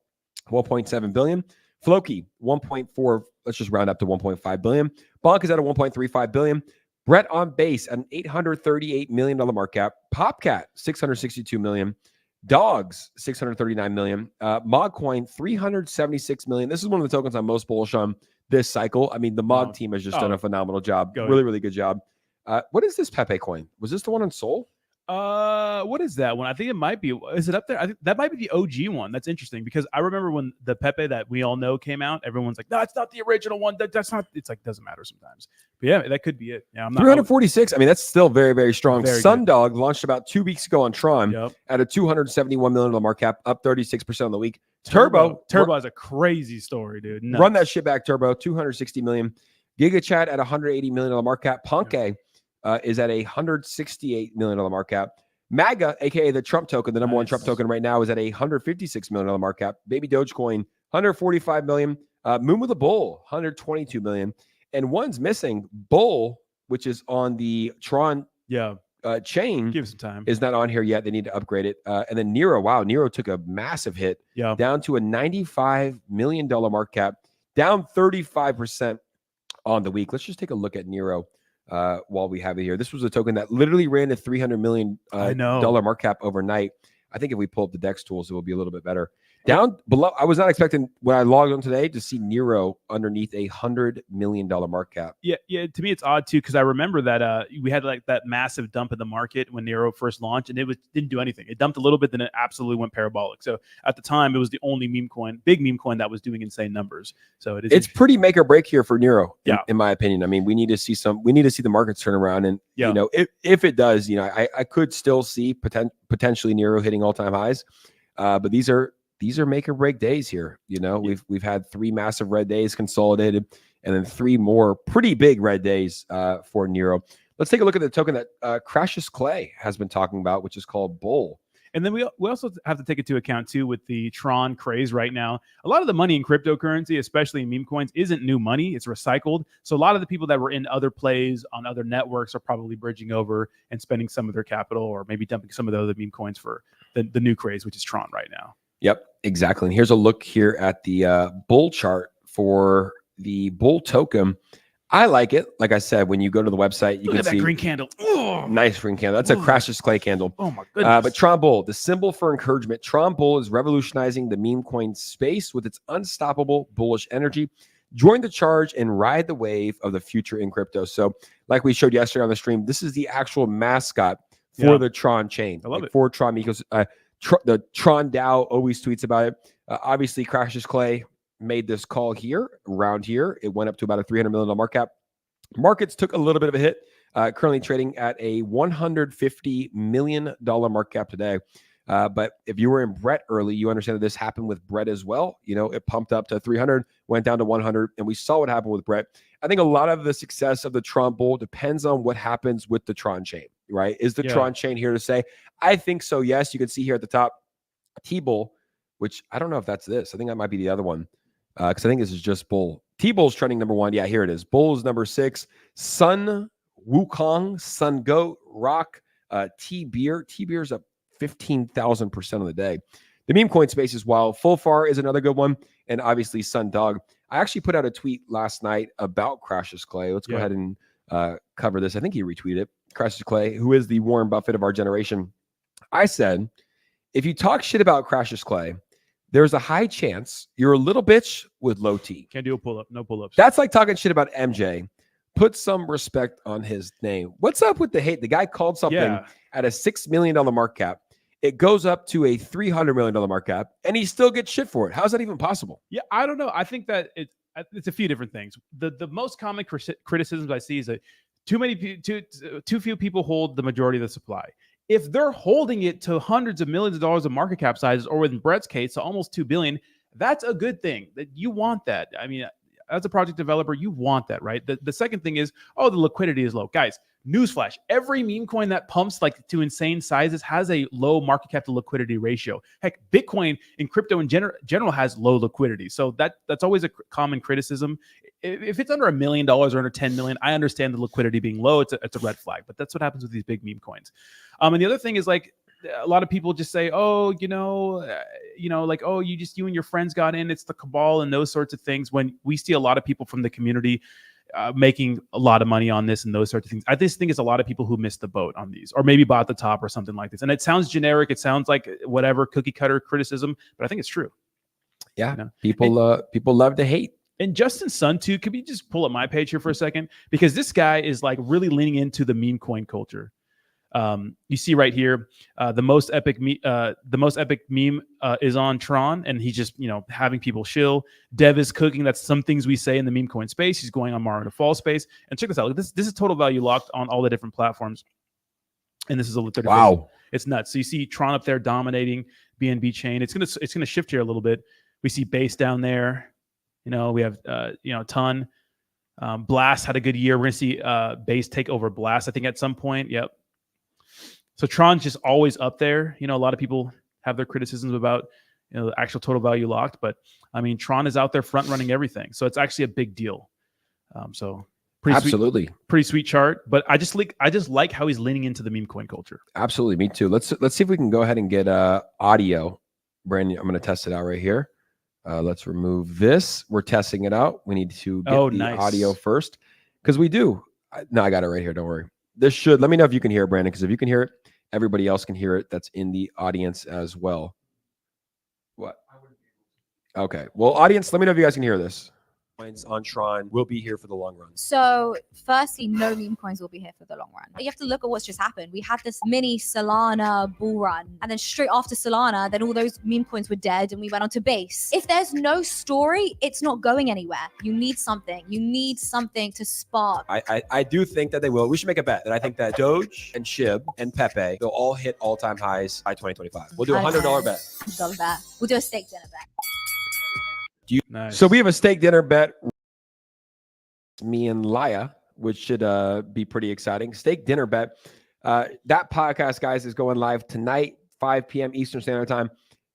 [SPEAKER 1] $1.7 billion. Floki, 1.4. Let's just round up to 1.5 billion. Bonk is at a 1.35 billion. Brett on base at an $838 million market cap. Popcat, $662 million. Dogs, $639 million. Mogcoin, $376 million. This is one of the tokens I'm most bullish on this cycle. I mean, the Mog team has just done a phenomenal job. Really good job. What is this Pepe coin? Was this the one on Sol?
[SPEAKER 2] What is that one? I think it might be. Is it up there? I think that might be the OG one. That's interesting because I remember when the Pepe that we all know came out, everyone's like, no, it's not the original one. That's not, it's like, doesn't matter sometimes. But yeah, that could be it. Yeah, I'm not
[SPEAKER 1] 346. I mean, that's still very, very strong.
[SPEAKER 2] Very
[SPEAKER 1] Sundog launched about 2 weeks ago on Tron at a $271 million market cap, up 36% on the week. Turbo
[SPEAKER 2] is a crazy story, dude. Nuts.
[SPEAKER 1] Run that shit back, Turbo, $260 million. GigaChat at $180 million market cap. Punke is at a $168 million market cap. MAGA, aka the Trump token, the number one Trump token right now, is at a $156 million market cap. Baby Dogecoin, $145 million. Moon with a Bull, $122 million. And one's missing. Bull, which is on the Tron chain,
[SPEAKER 2] give some time,
[SPEAKER 1] is not on here yet. They need to upgrade it. And then Nero, Nero took a massive hit, down to a $95 million market cap, down 35% on the week. Let's just take a look at Nero while we have it here. This was a token that literally ran a $300 million market cap overnight. I think if we pull up the DEX tools, it will be a little bit better. Down below, I was not expecting when I logged on today to see Nero underneath $100 million market cap.
[SPEAKER 2] Yeah. To me, it's odd too because I remember that we had like that massive dump in the market when Nero first launched, and didn't do anything. It dumped a little bit, then it absolutely went parabolic. So at the time, it was the only big meme coin that was doing insane numbers. So it's
[SPEAKER 1] pretty make or break here for Nero,
[SPEAKER 2] yeah.
[SPEAKER 1] in my opinion. I mean, we need to see the markets turn around, and
[SPEAKER 2] yeah.
[SPEAKER 1] if it does, I could still see potentially Nero hitting all-time highs, but these are make or break days here. We've had 3 massive red days consolidated, and then 3 more pretty big red days for Nero. Let's take a look at the token that Crashes Clay has been talking about, which is called Bull.
[SPEAKER 2] And then we also have to take into account too with the Tron craze right now. A lot of the money in cryptocurrency, especially in meme coins, isn't new money. It's recycled. So a lot of the people that were in other plays on other networks are probably bridging over and spending some of their capital, or maybe dumping some of the other meme coins for the new craze, which is Tron right now.
[SPEAKER 1] Yep, exactly. And here's a look here at the bull chart for the bull token. I like it. Like I said, when you go to the website, you can see
[SPEAKER 2] that green candle. Oh,
[SPEAKER 1] nice green candle. That's a Crashes Clay candle.
[SPEAKER 2] Oh my goodness.
[SPEAKER 1] But Tron Bull, the symbol for encouragement. Tron Bull is revolutionizing the meme coin space with its unstoppable bullish energy. Join the charge and ride the wave of the future in crypto. So, like we showed yesterday on the stream, this is the actual mascot for the Tron chain.
[SPEAKER 2] I love it.
[SPEAKER 1] For Tron Ecos. The Tron DAO always tweets about it. Obviously, Crashes Clay made this call here, around here. It went up to about a $300 million market cap. Markets took a little bit of a hit, currently trading at a $150 million market cap today. But if you were in Brett early, you understand that this happened with Brett as well. It pumped up to 300, went down to 100, and we saw what happened with Brett. I think a lot of the success of the Tron Bull depends on what happens with the Tron chain, right? Is the Tron chain here to say? I think so, yes. You can see here at the top, T-Bull, which I don't know if that's this. I think that might be the other one, because I think this is just Bull. T-Bull's trending number 1. Yeah, here it is. Bull's number 6. Sun Wukong, Sun Goat, Rock, T-Beer. T-Beer's up 15,000% on the day. The meme coin space is wild. Full Far is another good one, and obviously Sun Dog. I actually put out a tweet last night about Crashes Clay. Let's go ahead and cover this. I think he retweeted it. Crashes Clay, who is the Warren Buffett of our generation. I said, if you talk shit about Crashes Clay, there's a high chance you're a little bitch with low T.
[SPEAKER 2] Can't do a pull-up. No pull-ups.
[SPEAKER 1] That's like talking shit about MJ. Put some respect on his name. What's up with the hate? The guy called something at a $6 million market cap. It goes up to a $300 million market cap, and he still gets shit for it. How is that even possible?
[SPEAKER 2] Yeah, I don't know. I think that it's a few different things. The most common criticisms I see is that too few people hold the majority of the supply. If they're holding it to hundreds of millions of dollars of market cap sizes, or in Brett's case, to almost $2 billion, that's a good thing. That you want that. I mean, as a project developer, you want that, right? The second thing is, the liquidity is low. Guys, newsflash, every meme coin that pumps like to insane sizes has a low market cap to liquidity ratio. Heck, Bitcoin in crypto in general has low liquidity. So that's always a common criticism. If it's under $1 million or under 10 million, I understand the liquidity being low. It's a red flag, but that's what happens with these big meme coins. And the other thing is, like, a lot of people just say, like, you and your friends got in, it's the cabal and those sorts of things, when we see a lot of people from the community making a lot of money on this and those sorts of things. I just think it's a lot of people who missed the boat on these, or maybe bought the top or something like this. And it sounds generic. It sounds like whatever cookie cutter criticism, but I think it's true.
[SPEAKER 1] Yeah. People love to hate.
[SPEAKER 2] And Justin Sun too, could we just pull up my page here for a second? Because this guy is like really leaning into the meme coin culture. You see right here, the most epic meme is on Tron, and he's just having people chill. Dev is cooking. That's some things we say in the meme coin space. He's going on Mario to Fall space, and check this out. Look, this is total value locked on all the different platforms, and this is a 30.
[SPEAKER 1] Wow,
[SPEAKER 2] it's nuts. So you see Tron up there dominating BNB chain. It's gonna shift here a little bit. We see Base down there. We have Ton. Blast had a good year. We're gonna see Base take over Blast, I think, at some point. Yep. So Tron's just always up there. A lot of people have their criticisms about the actual total value locked, but I mean, Tron is out there front running everything. So it's actually a big deal. So
[SPEAKER 1] absolutely
[SPEAKER 2] pretty sweet chart. But I just like how he's leaning into the meme coin culture.
[SPEAKER 1] Absolutely, me too. Let's see if we can go ahead and get audio. Brandon, I'm going to test it out right here. Let's remove this. We're testing it out. We need to get the audio first, because we do. No, I got it right here. Don't worry. This should, let me know if you can hear it, Brandon, because if you can hear it, everybody else can hear it that's in the audience as well. What? Okay. Well, audience, let me know if you guys can hear this. Coins on Tron will be here for the long run.
[SPEAKER 3] So, firstly, no meme coins will be here for the long run. You have to look at what's just happened. We had this mini Solana bull run, and then straight after Solana, then all those meme coins were dead, and we went on to base. If there's no story, it's not going anywhere. You need something. You need something to spark.
[SPEAKER 1] I do think that they will. We should make a bet that I think that Doge and Shib and Pepe, they'll all hit all-time highs by 2025. We'll do a $100 bet.
[SPEAKER 3] $100 bet. We'll do a steak dinner bet.
[SPEAKER 2] Nice.
[SPEAKER 1] So we have a steak dinner bet. Me and Laya, which should be pretty exciting. Steak dinner bet. That podcast, guys, is going live tonight, 5 p.m. Eastern Standard Time.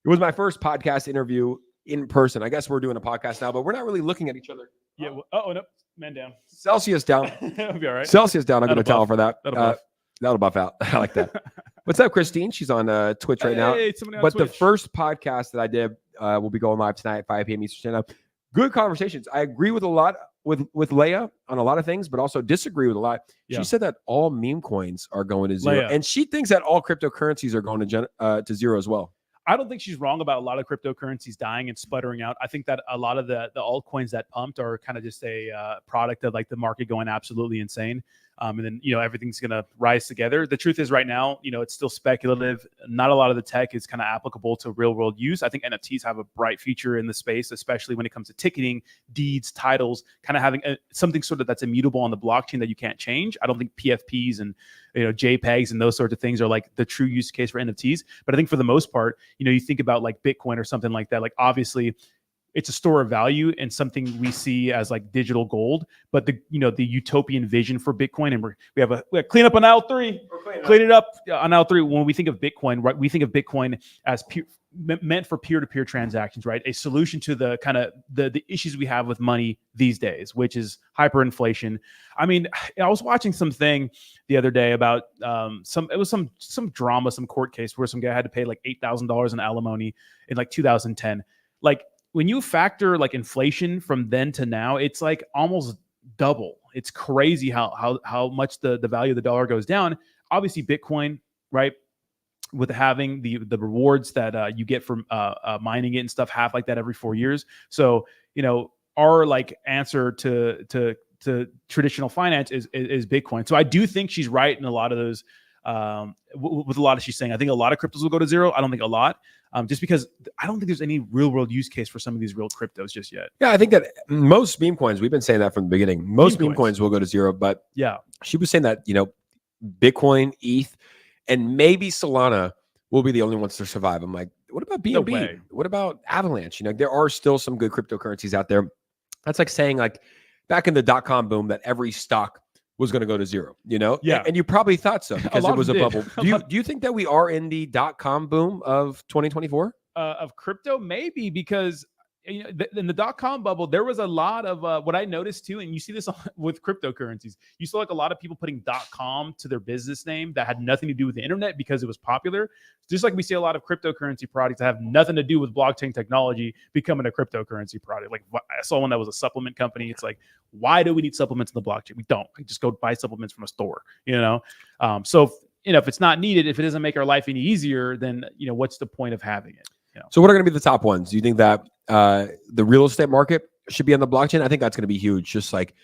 [SPEAKER 1] It was my first podcast interview in person. I guess we're doing a podcast now, but we're not really looking at each other.
[SPEAKER 2] Yeah. Oh, no. Man down.
[SPEAKER 1] Celsius down.
[SPEAKER 2] That'll be all right.
[SPEAKER 1] Celsius down. I'm going to tell her for that.
[SPEAKER 2] That'll buff
[SPEAKER 1] out. I like that. What's up, Christine? She's on Twitch right now. But
[SPEAKER 2] Twitch.
[SPEAKER 1] The first podcast that I did will be going live tonight at 5 p.m. Eastern Standard Time. Good conversations. I agree with a lot with Leia on a lot of things, but also disagree with a lot.
[SPEAKER 2] Yeah.
[SPEAKER 1] She said that all meme coins are going to zero,
[SPEAKER 2] Leia.
[SPEAKER 1] and she thinks that all cryptocurrencies are going to zero as well.
[SPEAKER 2] I don't think she's wrong about a lot of cryptocurrencies dying and sputtering out. I think that a lot of the altcoins that pumped are kind of just a product of like the market going absolutely insane. And then, everything's going to rise together. The truth is right now, it's still speculative. Not a lot of the tech is kind of applicable to real world use. I think NFTs have a bright future in the space, especially when it comes to ticketing, deeds, titles, kind of having something sort of that's immutable on the blockchain that you can't change. I don't think PFPs and, JPEGs and those sorts of things are like the true use case for NFTs. But I think for the most part, you think about like Bitcoin or something like that, like obviously it's a store of value and something we see as like digital gold, but the utopian vision for Bitcoin, and we have a clean up on aisle 3, clean it up on aisle 3. When we think of Bitcoin, right, we think of Bitcoin as meant for peer-to-peer transactions, right? A solution to the kind of the issues we have with money these days, which is hyperinflation. I mean, I was watching something the other day about some drama, some court case where some guy had to pay like $8,000 in alimony in like 2010. Like, when you factor like inflation from then to now, it's like almost double. It's crazy how much the value of the dollar goes down. Obviously, Bitcoin, right, with having the rewards that you get from mining it and stuff, half like that every 4 years. So our like answer to traditional finance is Bitcoin. So I do think she's right in a lot of those. With a lot of she's saying, I think a lot of cryptos will go to zero. I don't think a lot. Just because I don't think there's any real world use case for some of these real cryptos just yet.
[SPEAKER 1] Yeah, I think that most meme coins, we've been saying that from the beginning, most meme coins will go to zero. But
[SPEAKER 2] yeah,
[SPEAKER 1] she was saying that, Bitcoin, ETH, and maybe Solana will be the only ones to survive. I'm like, what about BNB?
[SPEAKER 2] No way.
[SPEAKER 1] What about Avalanche? There are still some good cryptocurrencies out there. That's like saying like back in the .com boom that every stock was going to go to zero,
[SPEAKER 2] Yeah.
[SPEAKER 1] And you probably thought so because it was a bubble.
[SPEAKER 2] Do
[SPEAKER 1] you think that we are in the .com boom of 2024?
[SPEAKER 2] Of crypto? Maybe, because in the .com bubble, there was a lot of what I noticed too, and you see this with cryptocurrencies. You saw like a lot of people putting .com to their business name that had nothing to do with the internet because it was popular. Just like we see a lot of cryptocurrency products that have nothing to do with blockchain technology becoming a cryptocurrency product. Like I saw one that was a supplement company. It's like, why do we need supplements in the blockchain? We don't. I just go buy supplements from a store, So if it's not needed, if it doesn't make our life any easier, then what's the point of having it?
[SPEAKER 1] So what are going to be the top ones? Do you think that the real estate market should be on the blockchain? I think that's going to be huge. Just like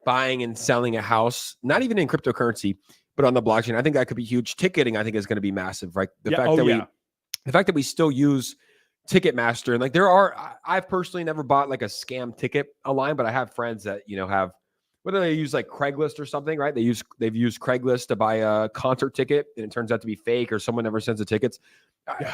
[SPEAKER 1] buying and selling a house, not even in cryptocurrency, but on the blockchain. I think that could be huge. Ticketing, I think, is going to be massive, right? The fact that we still use Ticketmaster, and like I've personally never bought like a scam ticket online, but I have friends that have, what do they use, like Craigslist or something, right? They've used Craigslist to buy a concert ticket, and it turns out to be fake, or someone never sends the tickets.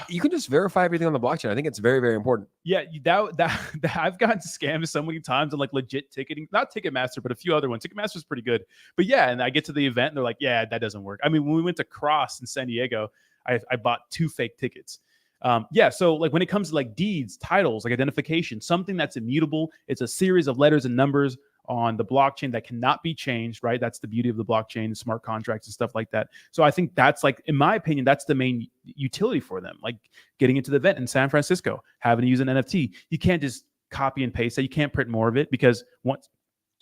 [SPEAKER 1] You can just verify everything on the blockchain. I think it's very, very important.
[SPEAKER 2] Yeah, that I've gotten scammed so many times on like legit ticketing, not Ticketmaster, but a few other ones. Ticketmaster's pretty good, but yeah, and I get to the event and they're like, yeah, that doesn't work. I mean, when we went to Cross in San Diego, I bought 2 fake tickets. So like when it comes to like deeds, titles, like identification, something that's immutable, it's a series of letters and numbers on the blockchain that cannot be changed, right? That's the beauty of the blockchain, smart contracts and stuff like that. So I think that's like, in my opinion, that's the main utility for them. Like getting into the event in San Francisco, having to use an NFT. You can't just copy and paste that. You can't print more of it because once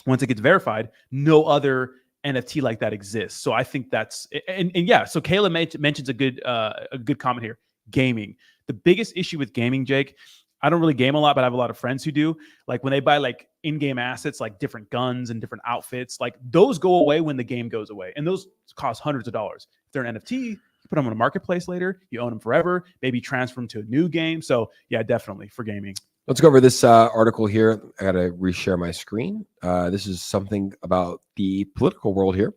[SPEAKER 2] it gets verified, no other NFT like that exists. So I think that's, and yeah, so Kayla mentions a good comment here. Gaming. The biggest issue with gaming, Jake, I don't really game a lot, but I have a lot of friends who do. Like when they buy like in-game assets, like different guns and different outfits, like those go away when the game goes away. And those cost hundreds of dollars. If they're an NFT, you put them on a marketplace later, you own them forever, maybe transfer them to a new game. So yeah, definitely for gaming.
[SPEAKER 1] Let's go over this article here. I got to reshare my screen. This is something about the political world here.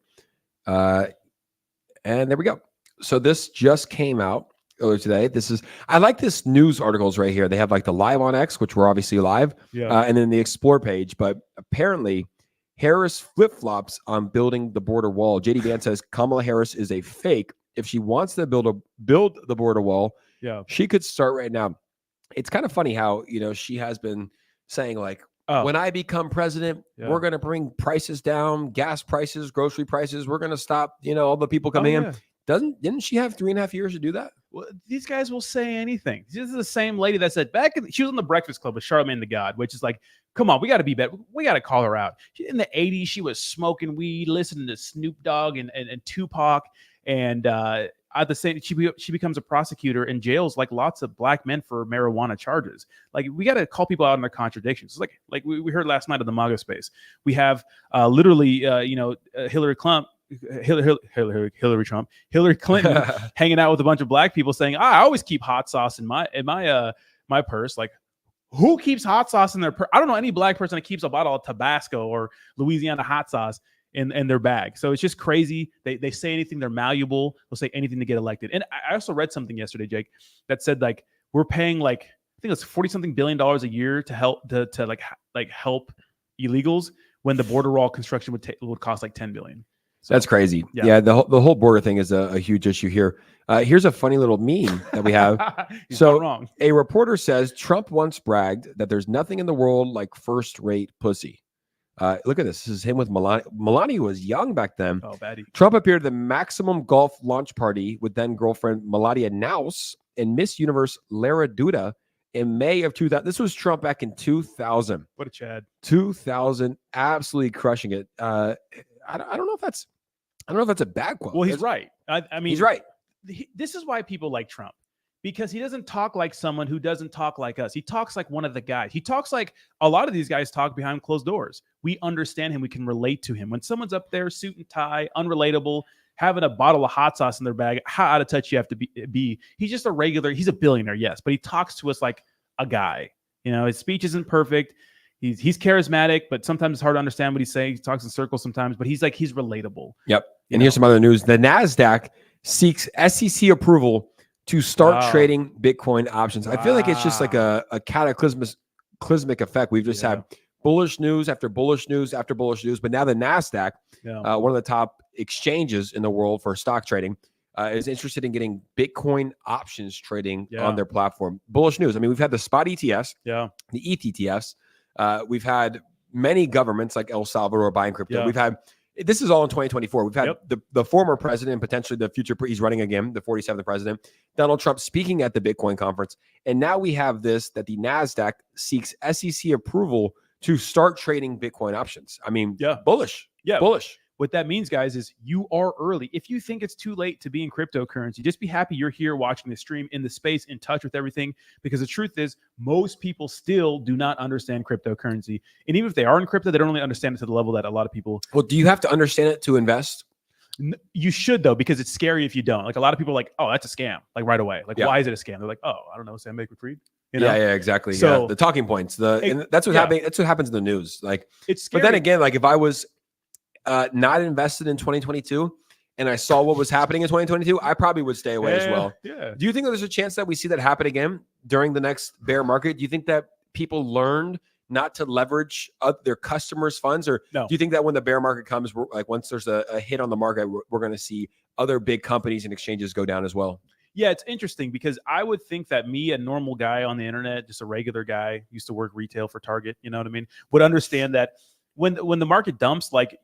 [SPEAKER 1] And there we go. So this just came out earlier today. I like this news articles right here. They have like the live on X, which we're obviously live, and then the explore page. But apparently Harris flip-flops on building the border wall. JD Vance says Kamala Harris is a fake. If she wants to build the border wall, she could start right now. It's kind of funny how, she has been saying like, when I become president, we're going to bring prices down, gas prices, grocery prices. We're going to stop, all the people coming in. Didn't she have 3.5 years to do that?
[SPEAKER 2] Well, these guys will say anything. This is the same lady that said she was on the Breakfast Club with Charlamagne the God, which is like, come on, we got to be better. We got to call her out. In the 80s, she was smoking weed, listening to Snoop Dogg and Tupac. And at the same, she becomes a prosecutor and jails like lots of black men for marijuana charges. Like we got to call people out on their contradictions. It's like we heard last night of the MAGA space. We have literally, Hillary Clinton hanging out with a bunch of black people saying, I always keep hot sauce in my purse. Like, who keeps hot sauce in their purse? I don't know any black person that keeps a bottle of Tabasco or Louisiana hot sauce in their bag. So it's just crazy. They say anything, they're malleable. They'll say anything to get elected. And I also read something yesterday, Jake, that said like we're paying like I think it's $40-something billion a year to help to help illegals when the border wall construction would cost like $10 billion. So,
[SPEAKER 1] that's crazy. Yeah, the whole border thing is a huge issue here. Here's a funny little meme that we have. So
[SPEAKER 2] wrong.
[SPEAKER 1] A reporter says Trump once bragged that there's nothing in the world like first-rate pussy. Look at this. This is him with Melania. Melania was young back then.
[SPEAKER 2] Oh, baddie.
[SPEAKER 1] Trump appeared at the Maximum Golf launch party with then-girlfriend Melania Naus and Miss Universe Lara Duda in May of 2000. This was Trump back in 2000.
[SPEAKER 2] What a Chad.
[SPEAKER 1] 2000, absolutely crushing it. I don't know if that's a bad quote.
[SPEAKER 2] Well, he's right. I mean,
[SPEAKER 1] he's right.
[SPEAKER 2] This is why people like Trump. Because he doesn't talk like someone who doesn't talk like us. He talks like one of the guys. He talks like a lot of these guys talk behind closed doors. We understand him. We can relate to him. When someone's up there, suit and tie, unrelatable, having a bottle of hot sauce in their bag, how out of touch you have to be. He's just a regular. He's a billionaire, yes, but he talks to us like a guy. His speech isn't perfect. He's charismatic, but sometimes it's hard to understand what he's saying. He talks in circles sometimes, but he's relatable.
[SPEAKER 1] Yep. And here's some other news. The NASDAQ seeks SEC approval to start trading Bitcoin options. I feel like it's just like a cataclysmic effect. We've just had bullish news after bullish news after bullish news, but now the NASDAQ, one of the top exchanges in the world for stock trading, is interested in getting Bitcoin options trading on their platform. Bullish news. I mean, we've had the spot ETFs, the ETH ETFs. We've had many governments like El Salvador buying crypto. We've had this is all in 2024. We've had the former president, potentially the future, he's running again, the 47th president, Donald Trump speaking at the Bitcoin conference. And now we have this, that the NASDAQ seeks SEC approval to start trading Bitcoin options. I mean, bullish. Yeah. Bullish.
[SPEAKER 2] What that means, guys, is you are early. If you think it's too late to be in cryptocurrency, just be happy you're here watching the stream, in the space, in touch with everything. Because the truth is, most people still do not understand cryptocurrency. And even if they are in crypto, they don't really understand it to the level that a lot of people.
[SPEAKER 1] Well, do you have to understand it to invest?
[SPEAKER 2] You should, though, because it's scary if you don't. Like a lot of people are like, oh, that's a scam, like right away. Like, why is it a scam? They're like, oh, I don't know, Sam Bankman-Fried.
[SPEAKER 1] Yeah, exactly. So the talking points, and that's what happens. That's what happens in the news. Like, it's scary. But then again, like if I was not invested in 2022 and I saw what was happening in 2022, I probably would stay away as well. Yeah. Do you think that there's a chance that we see that happen again during the next bear market? Do you think that people learned not to leverage their customers' funds, or do you think that when the bear market comes, like once there's a hit on the market, we're going to see other big companies and exchanges go down as well?
[SPEAKER 2] Yeah, it's interesting because I would think that me, a normal guy on the internet, just a regular guy, used to work retail for Target, you know what I mean, would understand that when the market dumps, like,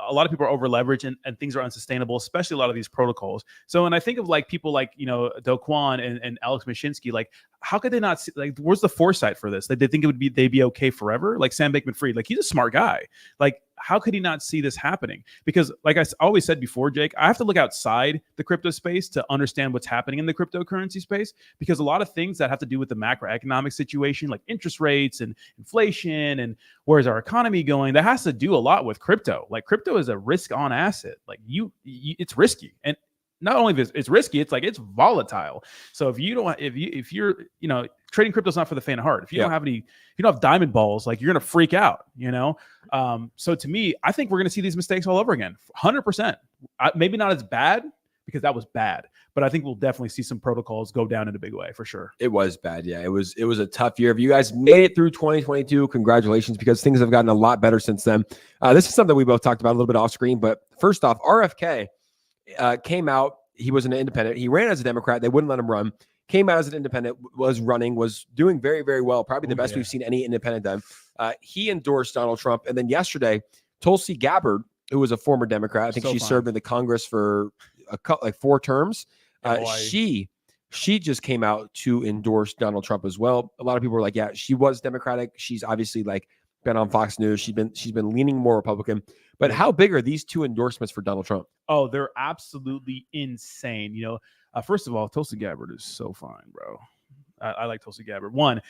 [SPEAKER 2] a lot of people are over leveraged and things are unsustainable, especially a lot of these protocols. So when I think of like people like, Do Kwon and Alex Mashinsky, like how could they not see, like, where's the foresight for this? Like they think they'd be okay forever. Like Sam Bankman-Fried, like he's a smart guy. Like how could he not see this happening? Because like I always said before, Jake, I have to look outside the crypto space to understand what's happening in the cryptocurrency space, because a lot of things that have to do with the macroeconomic situation, like interest rates and inflation and where's our economy going, that has to do a lot with crypto. Like crypto is a risk on asset. Like it's risky. And not only it's risky, it's like it's volatile. So if you're trading crypto is not for the faint of heart. If you don't have diamond balls, like you're gonna freak out, So to me, I think we're gonna see these mistakes all over again, 100%. Maybe not as bad because that was bad, but I think we'll definitely see some protocols go down in a big way for sure.
[SPEAKER 1] It was bad, yeah. It was a tough year. If you guys made it through 2022, congratulations, because things have gotten a lot better since then. This is something we both talked about a little bit off screen, but first off, RFK came out. He was an independent. He ran as a Democrat. They wouldn't let him run. Came out as an independent, was doing very, very well. Probably the best we've seen any independent done. He endorsed Donald Trump. And then yesterday, Tulsi Gabbard, who was a former Democrat, I think she served in the Congress for like 4 terms. She just came out to endorse Donald Trump as well. A lot of people were like, yeah, she was Democratic. She's obviously like been on Fox News. She's been leaning more Republican. But how big are these 2 endorsements for Donald Trump?
[SPEAKER 2] Oh, they're absolutely insane. First of all, Tulsi Gabbard is so fine, bro. I like Tulsi Gabbard. 1,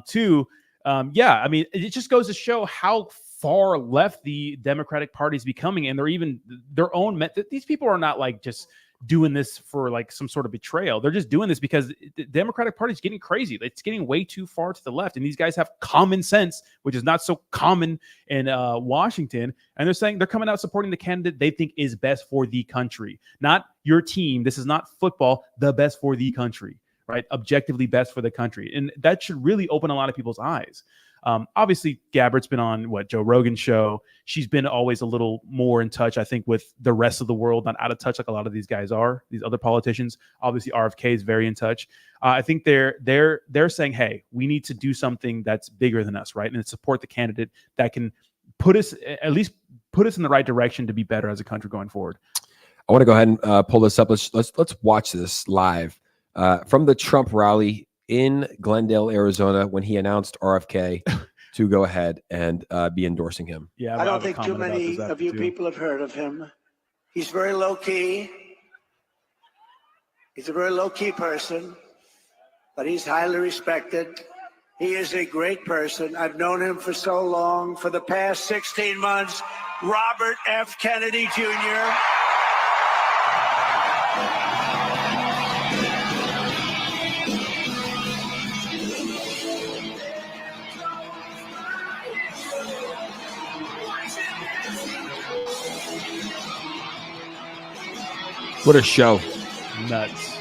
[SPEAKER 2] 2. I mean, it just goes to show how far left the Democratic Party is becoming, and they're even their own. These people are not like just doing this for like some sort of betrayal. They're just doing this because the Democratic Party is getting crazy. It's getting way too far to the left, and these guys have common sense, which is not so common in Washington. And they're saying they're coming out supporting the candidate they think is best for the country, not your team. This is not football. The best for the country, right? Objectively best for the country, and that should really open a lot of people's eyes. Obviously, Gabbard's been on Joe Rogan's show. She's been always a little more in touch, I think, with the rest of the world, not out of touch like a lot of these guys are. These other politicians, obviously, RFK is very in touch. I think they're saying, hey, we need to do something that's bigger than us, right? And support the candidate that can at least put us in the right direction to be better as a country going forward.
[SPEAKER 1] I want to go ahead and pull this up. Let's watch this live from the Trump rally in Glendale, Arizona, when he announced RFK to go ahead and be endorsing him.
[SPEAKER 4] Yeah, I don't think too many of you people have heard of him. He's very low key. He's a very low key person, but he's highly respected. He is a great person. I've known him for so long. For the past 16 months, Robert F. Kennedy Jr.
[SPEAKER 1] What a show.
[SPEAKER 2] Nuts.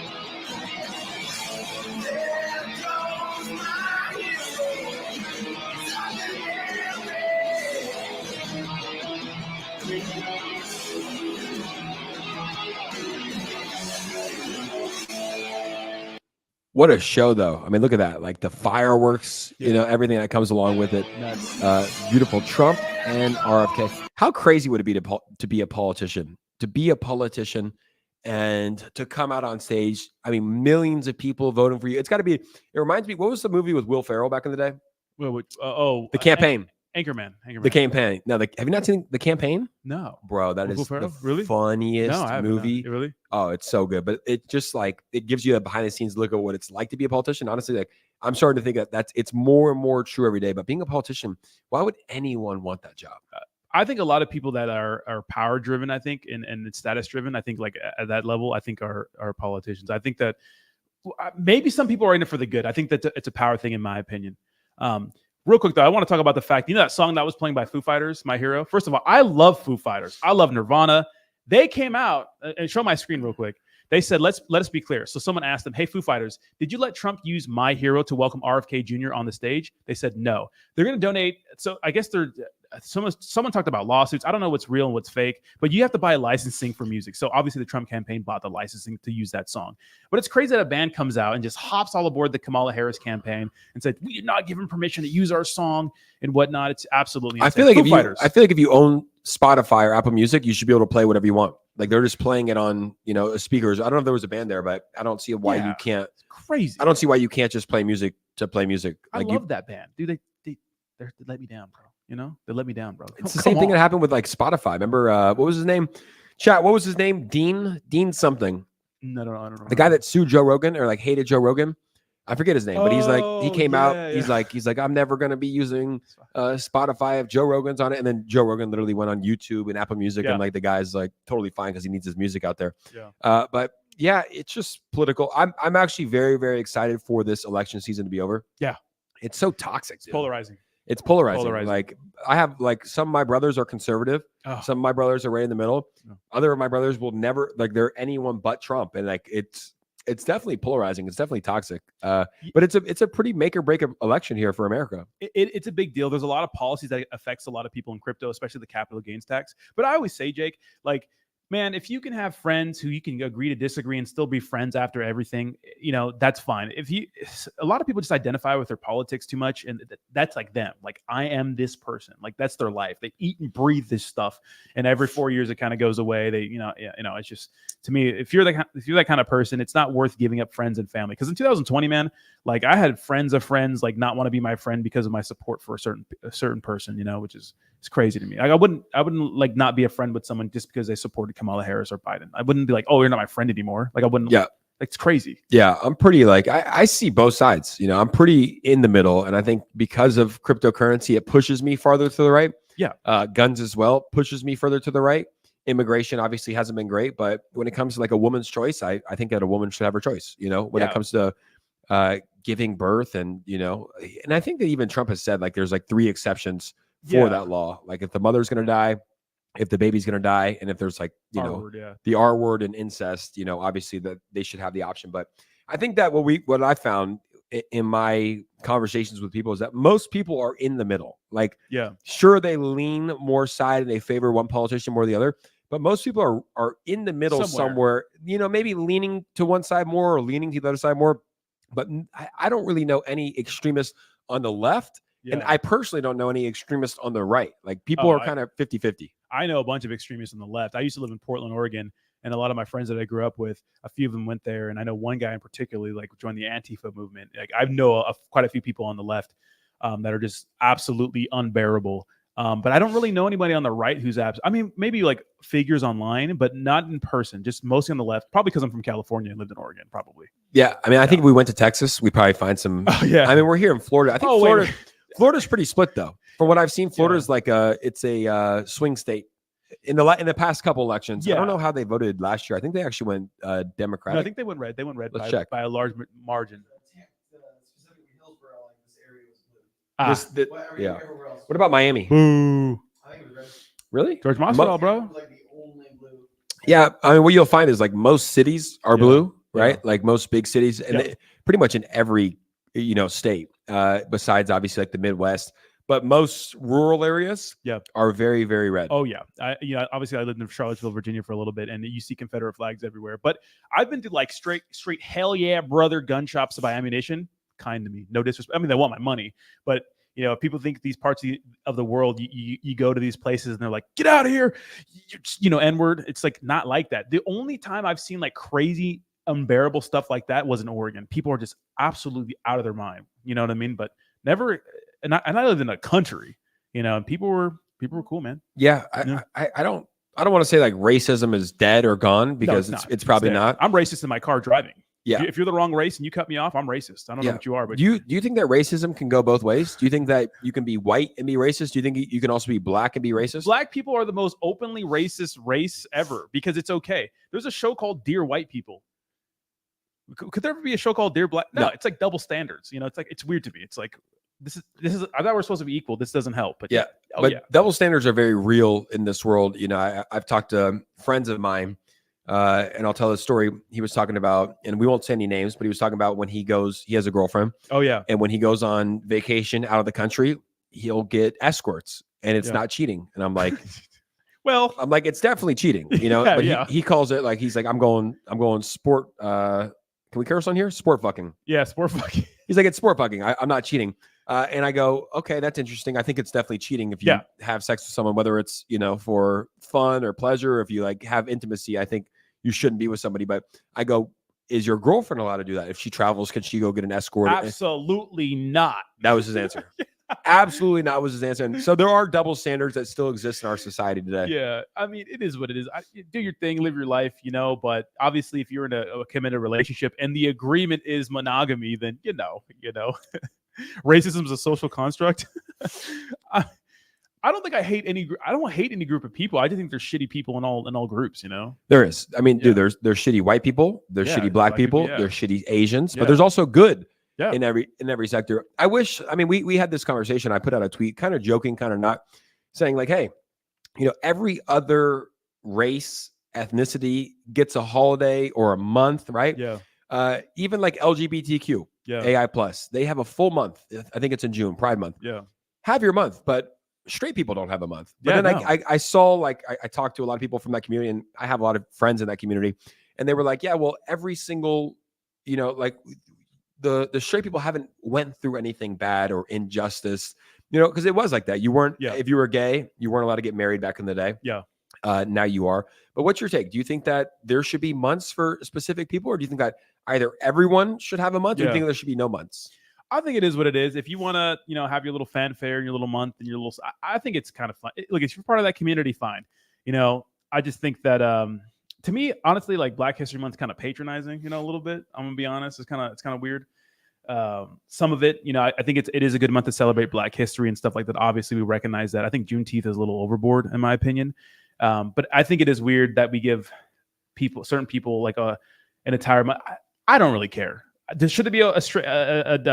[SPEAKER 1] What a show, though. I mean, look at that. Like the fireworks, everything that comes along with it. Beautiful Trump and RFK. How crazy would it be to be a politician? To be a politician and to come out on stage. I mean, millions of people voting for you. It's got to be. It reminds me. What was the movie with Will Ferrell back in the day?
[SPEAKER 2] The
[SPEAKER 1] Campaign.
[SPEAKER 2] Anchorman.
[SPEAKER 1] The Campaign. No, have you not seen The Campaign?
[SPEAKER 2] No,
[SPEAKER 1] bro. That is the
[SPEAKER 2] really?
[SPEAKER 1] funniest movie.
[SPEAKER 2] Really?
[SPEAKER 1] Oh, it's so good. But it just like it gives you a behind the scenes look at what it's like to be a politician. Honestly, like I'm starting to think that it's more and more true every day. But being a politician, why would anyone want that job?
[SPEAKER 2] I think a lot of people that are power driven, I think, and status driven, I think like at that level, I think are politicians. I think that maybe some people are in it for the good. I think that it's a power thing, in my opinion. Real quick, though, I want to talk about the fact, that song that was playing by Foo Fighters, My Hero? First of all, I love Foo Fighters. I love Nirvana. They came out, and show my screen real quick. They said, let us be clear. So someone asked them, hey, Foo Fighters, did you let Trump use My Hero to welcome RFK Jr. on the stage? They said no. They're going to donate. So I guess someone talked about lawsuits. I don't know what's real and what's fake, but you have to buy licensing for music. So obviously the Trump campaign bought the licensing to use that song. But it's crazy that a band comes out and just hops all aboard the Kamala Harris campaign and said, we did not give him permission to use our song and whatnot. It's absolutely insane.
[SPEAKER 1] I feel like if you own Spotify or Apple Music, you should be able to play whatever you want. Like they're just playing it on, speakers. I don't know if there was a band there, but I don't see why you can't.
[SPEAKER 2] It's crazy.
[SPEAKER 1] I don't see why you can't just play music to play music.
[SPEAKER 2] I love that band, dude. They let me down, bro. They let me down, bro.
[SPEAKER 1] It's the same thing that happened with like Spotify. Remember, what was his name? Chat. What was his name? Dean something.
[SPEAKER 2] No, I don't know.
[SPEAKER 1] The guy that sued Joe Rogan or like hated Joe Rogan. I forget his name, but he's like, he came out.
[SPEAKER 2] Yeah.
[SPEAKER 1] He's like, I'm never going to be using Spotify if Joe Rogan's on it. And then Joe Rogan literally went on YouTube and Apple Music. And like the guy's like totally fine because he needs his music out there.
[SPEAKER 2] Yeah.
[SPEAKER 1] But yeah, it's just political. I'm actually very, very excited for this election season to be over.
[SPEAKER 2] Yeah.
[SPEAKER 1] It's so toxic.
[SPEAKER 2] It's polarizing.
[SPEAKER 1] It's polarizing. Like I have like some of my brothers are conservative.
[SPEAKER 2] Oh.
[SPEAKER 1] Some of my brothers are right in the middle.
[SPEAKER 2] Yeah.
[SPEAKER 1] Other of my brothers will never like they're anyone but Trump. And like it's definitely polarizing. It's definitely toxic. But it's a pretty make or break election here for America.
[SPEAKER 2] It's a big deal. There's a lot of policies that affects a lot of people in crypto, especially the capital gains tax. But I always say, Jake, like, man, if you can have friends who you can agree to disagree and still be friends after everything, that's fine. A lot of people just identify with their politics too much, and that's like them. Like, I am this person. Like, that's their life. They eat and breathe this stuff, and every 4 years it kind of goes away. It's just, to me, if you're that kind of person, it's not worth giving up friends and family. Because in 2020, man, like I had friends of friends like not want to be my friend because of my support for a certain person, which is it's crazy to me. Like I wouldn't like not be a friend with someone just because they supported Kamala Harris or Biden. I wouldn't be like, oh, you're not my friend anymore. Like I wouldn't.
[SPEAKER 1] Yeah.
[SPEAKER 2] Like, it's crazy.
[SPEAKER 1] Yeah. I'm pretty like, I see both sides, I'm pretty in the middle. And I think because of cryptocurrency, it pushes me farther to the right.
[SPEAKER 2] Yeah.
[SPEAKER 1] Guns as well pushes me further to the right. Immigration obviously hasn't been great, but when it comes to like a woman's choice, I think that a woman should have her choice, when it comes to giving birth and, and I think that even Trump has said like, there's like 3 exceptions for that law. Like if the mother's going to die, if the baby's going to die, and if there's like, the R word and incest, obviously that they should have the option. But I think that what I found in my conversations with people is that most people are in the middle. Like, sure, they lean more side and they favor one politician more than the other, but most people are in the middle somewhere, maybe leaning to one side more or leaning to the other side more. But I don't really know any extremists on the left. Yeah. And I personally don't know any extremists on the right. Like people are kind of 50-50.
[SPEAKER 2] I know a bunch of extremists on the left. I used to live in Portland, Oregon, and a lot of my friends that I grew up with, a few of them went there. And I know one guy in particular, like joined the Antifa movement. Like I know quite a few people on the left that are just absolutely unbearable. But I don't really know anybody on the right who's maybe like figures online, but not in person, just mostly on the left, probably because I'm from California and lived in Oregon, probably.
[SPEAKER 1] Yeah. I mean, I think if we went to Texas, we'd probably find some.
[SPEAKER 2] Oh, yeah.
[SPEAKER 1] I mean, we're here in Florida. I think Florida's pretty split though. From what I've seen, Florida's like it's a swing state in the past couple elections. Yeah. I don't know how they voted last year. I think they actually went Democratic.
[SPEAKER 2] No, I think they went red. They went red by a large margin.
[SPEAKER 5] Specifically Hillsborough, like this area was blue.
[SPEAKER 1] Yeah. What about Miami?
[SPEAKER 2] Boo.
[SPEAKER 5] I think it was red.
[SPEAKER 1] Really?
[SPEAKER 2] George Masvidal, bro.
[SPEAKER 5] It was like the only blue.
[SPEAKER 1] Yeah. I mean, what you'll find is like most cities are blue, right?
[SPEAKER 2] Yeah.
[SPEAKER 1] Like most big cities, and pretty much in every state, besides obviously like the Midwest. But most rural areas are very, very red.
[SPEAKER 2] Oh, yeah. Obviously, I lived in Charlottesville, Virginia for a little bit, and you see Confederate flags everywhere. But I've been to like straight hell yeah, brother gun shops to buy ammunition. Kind to me. No disrespect. I mean, they want my money. But, people think these parts of the world, you go to these places and they're like, get out of here, N-word. It's like not like that. The only time I've seen like crazy, unbearable stuff like that was in Oregon. People are just absolutely out of their mind. You know what I mean? But never... And I lived in a country, and people were cool, man.
[SPEAKER 1] Yeah, I don't want to say like racism is dead or gone because it's probably not.
[SPEAKER 2] I'm racist in my car driving.
[SPEAKER 1] Yeah,
[SPEAKER 2] if you're the wrong race and you cut me off, I'm racist. I don't know what you are, but
[SPEAKER 1] do you think that racism can go both ways? Do you think that you can be white and be racist? Do you think you can also be black and be racist?
[SPEAKER 2] Black people are the most openly racist race ever because it's okay. There's a show called Dear White People. Could there ever be a show called Dear Black? No, it's like double standards. It's weird to me. It's like. This is. I thought we're supposed to be equal. This doesn't help. But
[SPEAKER 1] double standards are very real in this world. I've talked to friends of mine, and I'll tell a story. He was talking about, and we won't say any names, but he was talking about when he has a girlfriend.
[SPEAKER 2] Oh yeah.
[SPEAKER 1] And when he goes on vacation out of the country, he'll get escorts, and it's not cheating. And I'm like,
[SPEAKER 2] well,
[SPEAKER 1] it's definitely cheating, But he calls it like he's like, I'm going sport. Can we curse on here? Sport fucking.
[SPEAKER 2] Yeah, sport fucking.
[SPEAKER 1] He's like, it's sport fucking. I'm not cheating. And I go, okay, that's interesting. I think it's definitely cheating if you have sex with someone, whether it's, for fun or pleasure, or if you like have intimacy. I think you shouldn't be with somebody. But I go, is your girlfriend allowed to do that? If she travels, can she go get an escort?
[SPEAKER 2] Absolutely not.
[SPEAKER 1] That was his answer. Absolutely not was his answer. And so there are double standards that still exist in our society today.
[SPEAKER 2] Yeah. I mean, it is what it is. Do your thing, live your life, but obviously if you're in a committed relationship and the agreement is monogamy, then, racism is a social construct. I don't think I hate I don't hate any group of people. I just think there's shitty people in all groups,
[SPEAKER 1] There is. I mean, dude, there's shitty white people, there's shitty black people, there's shitty Asians, but there's also good in every sector. We had this conversation. I put out a tweet, kind of joking, kind of not, saying like, hey, every other race, ethnicity gets a holiday or a month, right?
[SPEAKER 2] Yeah.
[SPEAKER 1] Even like LGBTQ, AI plus, they have a full month. I think it's in June, Pride Month.
[SPEAKER 2] Yeah.
[SPEAKER 1] Have your month, but straight people don't have a month. But then I saw, like, I talked to a lot of people from that community, and I have a lot of friends in that community, and they were like, yeah, well, every single, like the straight people haven't went through anything bad or injustice, because it was like that. You weren't, if you were gay, you weren't allowed to get married back in the day.
[SPEAKER 2] Yeah.
[SPEAKER 1] Now you are. But what's your take? Do you think that there should be months for specific people, or do you think that either everyone should have a month, or do you think there should be no months?
[SPEAKER 2] I think it is what it is. If you want to, have your little fanfare and your little month and your little, I think it's kind of fun. Look, if you're part of that community, fine. I just think that, to me, honestly, like Black History Month's kind of patronizing, a little bit. I'm gonna be honest. It's kind of weird. Some of it, I think it is a good month to celebrate Black history and stuff like that. Obviously, we recognize that. I think Juneteenth is a little overboard, in my opinion. But I think it is weird that we give certain people like an entire month. I don't really care. Should it be a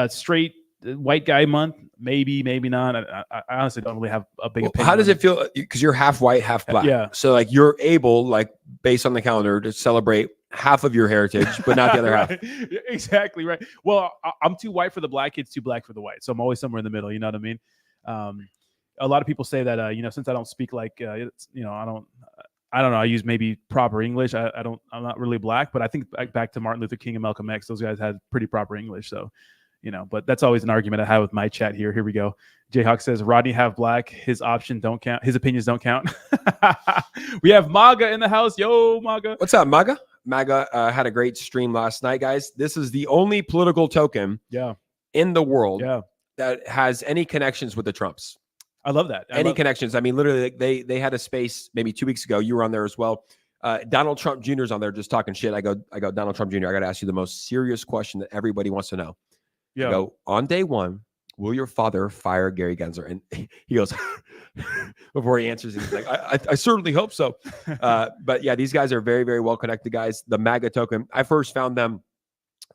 [SPEAKER 2] straight white guy month? Maybe, maybe not. I honestly don't really have a big opinion.
[SPEAKER 1] How does it feel? Because you're half white, half black.
[SPEAKER 2] Yeah.
[SPEAKER 1] So like you're able, like based on the calendar, to celebrate half of your heritage, but not the other half.
[SPEAKER 2] Exactly right. Well, I'm too white for the black kids, too black for the white. So I'm always somewhere in the middle. You know what I mean? A lot of people say that, since I don't speak like, I don't know. I use maybe proper English. I'm not really black, but I think back to Martin Luther King and Malcolm X, those guys had pretty proper English. So, but that's always an argument I have with my chat here. Here we go. Jayhawk says, Rodney half black. His options don't count. His opinions don't count. We have MAGA in the house. Yo, MAGA.
[SPEAKER 1] What's up, MAGA? MAGA had a great stream last night, guys. This is the only political token in the world that has any connections with the Trumps.
[SPEAKER 2] I love that.
[SPEAKER 1] Any connections. I mean, literally, they had a space maybe 2 weeks ago. You were on there as well. Donald Trump Jr. is on there just talking shit. I go, Donald Trump Jr., I got to ask you the most serious question that everybody wants to know. I go, on day one, will your father fire Gary Gensler? And he goes, before he answers, he's like, I certainly hope so. But yeah, these guys are very, very well connected guys. The MAGA token, I first found them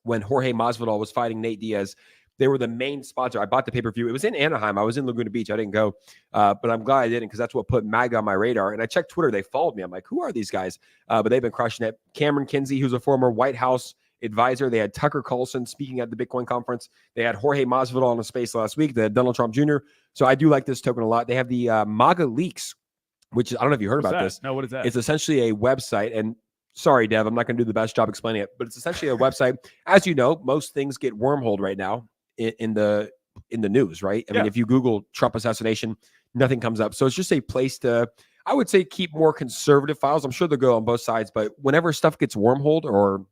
[SPEAKER 1] when Jorge Masvidal was fighting Nate Diaz. They were the main sponsor. I bought the pay-per-view. It was in Anaheim. I was in Laguna Beach. I didn't go, but I'm glad I didn't, because that's what put MAGA on my radar. And I checked Twitter. They followed me. I'm like, who are these guys? But they've been crushing it. Cameron Kinsey, who's a former White House advisor. They had Tucker Carlson speaking at the Bitcoin conference. They had Jorge Masvidal on a space last week. They had Donald Trump Jr. So I do like this token a lot. They have the MAGA Leaks, which I don't know if you heard about this.
[SPEAKER 2] No, what is that?
[SPEAKER 1] It's essentially a website. And sorry, Dev, I'm not going to do the best job explaining it, but it's essentially a website. As you know, most things get wormholed right now in the news, right? I mean, if you Google Trump assassination, nothing comes up. So it's just a place to, I would say, keep more conservative files. I'm sure they'll go on both sides, but whenever stuff gets wormholed or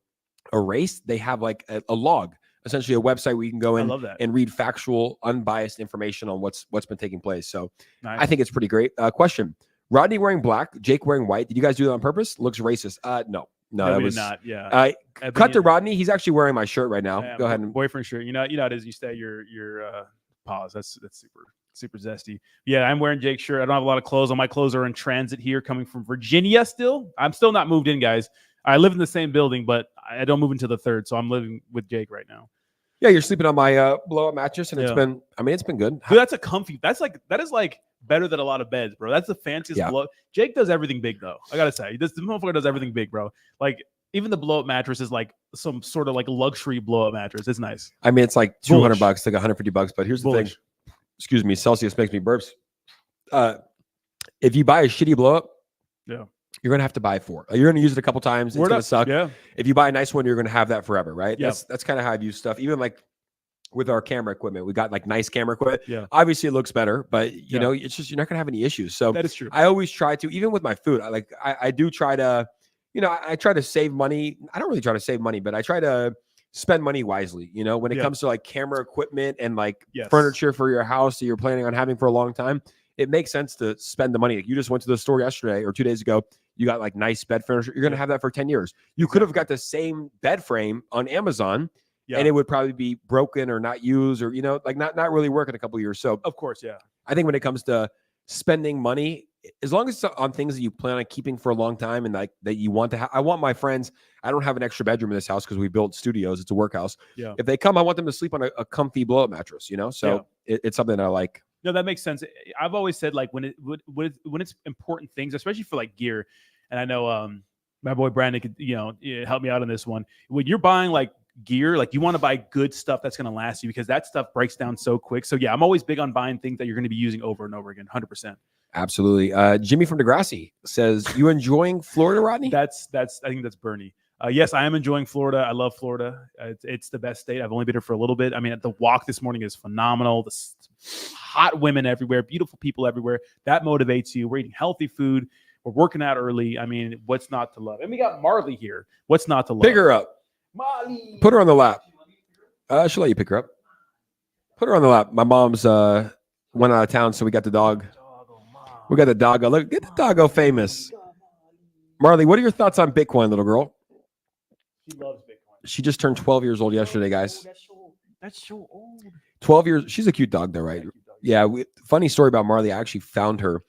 [SPEAKER 1] erased, they have like a log, essentially a website where you can go in and read factual, unbiased information on what's been taking place. So I think it's pretty great. Question: Rodney wearing black, Jake wearing white. Did you guys do that on purpose? Looks racist. No, that was
[SPEAKER 2] not. Yeah.
[SPEAKER 1] Cut to Rodney. He's actually wearing my shirt right now. Go ahead.
[SPEAKER 2] Boyfriend shirt. You know it is. You stay your pause. That's super zesty. Yeah, I'm wearing Jake's shirt. I don't have a lot of clothes on. My clothes are in transit here, coming from Virginia. Still, I'm still not moved in, guys. I live in the same building, but I don't move into the third, so I'm living with Jake right now.
[SPEAKER 1] Yeah, you're sleeping on my blow-up mattress, and it's been good.
[SPEAKER 2] Dude, that is like better than a lot of beds, bro. That's the fanciest blow. Jake does everything big, though. I gotta say, this motherfucker does everything big, bro. Like, even the blow-up mattress is like some sort of like luxury blow-up mattress. It's nice.
[SPEAKER 1] I mean, it's like $200, like $150. But here's the thing. Excuse me, Celsius makes me burps. If you buy a shitty blow-up, you're gonna have to buy 4. You're gonna use it a couple times. It's gonna suck. Yeah. If you buy a nice one, you're gonna have that forever, right? That's kind of how I view stuff. Even like with our camera equipment. We got like nice camera equipment.
[SPEAKER 2] Yeah.
[SPEAKER 1] Obviously it looks better, but you
[SPEAKER 2] Yeah.
[SPEAKER 1] know, it's just, you're not gonna have any issues. So
[SPEAKER 2] That is true.
[SPEAKER 1] I always try to, even with my food, I do try to, you know, I try to save money. I don't really try to save money, but I try to spend money wisely, you know, when it
[SPEAKER 2] Yeah.
[SPEAKER 1] comes to like camera equipment and like
[SPEAKER 2] Yes.
[SPEAKER 1] furniture for your house that you're planning on having for a long time. It makes sense to spend the money. Like you just went to the store yesterday or 2 days ago. You got like nice bed furniture. You're going to have that for 10 years. You could have got the same bed frame on Amazon and it would probably be broken or not used or, you know, like not really work in a couple of years. So
[SPEAKER 2] Of course, yeah.
[SPEAKER 1] I think when it comes to spending money, as long as it's on things that you plan on keeping for a long time and like that you want to have, I want my friends, I don't have an extra bedroom in this house because we built studios. It's a workhouse.
[SPEAKER 2] Yeah.
[SPEAKER 1] If they come, I want them to sleep on a comfy blow up mattress, you know? So it's something that I like.
[SPEAKER 2] No, that makes sense. I've always said like when it's important things, especially for like gear, and I know my boy Brandon could help me out on this one. When you're buying like gear, like you want to buy good stuff that's going to last you because that stuff breaks down so quick. So yeah, I'm always big on buying things that you're going to be using over and over again. 100%.
[SPEAKER 1] Absolutely. Jimmy from Degrassi says, "You enjoying Florida, Rodney?"
[SPEAKER 2] I think that's Bernie. Yes, I am enjoying Florida. I love Florida. It's the best state. I've only been here for a little bit. I mean, the walk this morning is phenomenal. The hot women everywhere, beautiful people everywhere. That motivates you. We're eating healthy food. We're working out early. I mean, what's not to love? And we got Marley here. What's not to love?
[SPEAKER 1] Pick her up.
[SPEAKER 2] Marley.
[SPEAKER 1] Put her on the lap. She'll let you pick her up. Put her on the lap. My mom's went out of town, so we got the dog. We got the doggo. Look, get the doggo famous. Marley, what are your thoughts on Bitcoin, little girl?
[SPEAKER 2] She loves Bitcoin.
[SPEAKER 1] She just turned 12 years old yesterday, guys.
[SPEAKER 2] That's so old.
[SPEAKER 1] 12 years. She's a cute dog, though, right? Yeah. Funny story about Marley. I actually found her.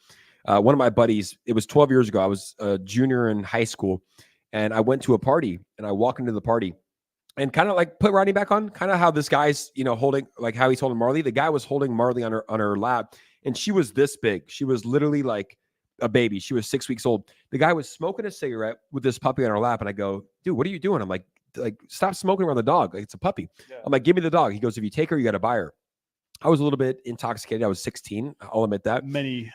[SPEAKER 1] One of my buddies, it was 12 years ago. I was a junior in high school, and I went to a party, and I walk into the party, and kind of like put Rodney back on, kind of how this guy's, holding, like how he's holding Marley. The guy was holding Marley on her lap, and she was this big. She was literally like a baby. She was 6 weeks old. The guy was smoking a cigarette with this puppy on her lap, and I go, "Dude, what are you doing?" I'm like stop smoking around the dog. Like, it's a puppy. Yeah. I'm like, "Give me the dog." He goes, "If you take her, you got to buy her." I was a little bit intoxicated. I was 16. I'll admit that.
[SPEAKER 2] Many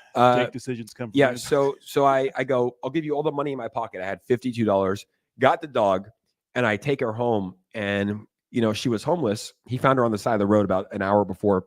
[SPEAKER 2] decisions come from
[SPEAKER 1] it. So I go, "I'll give you all the money in my pocket." I had $52, got the dog, and I take her home. And, she was homeless. He found her on the side of the road about an hour before.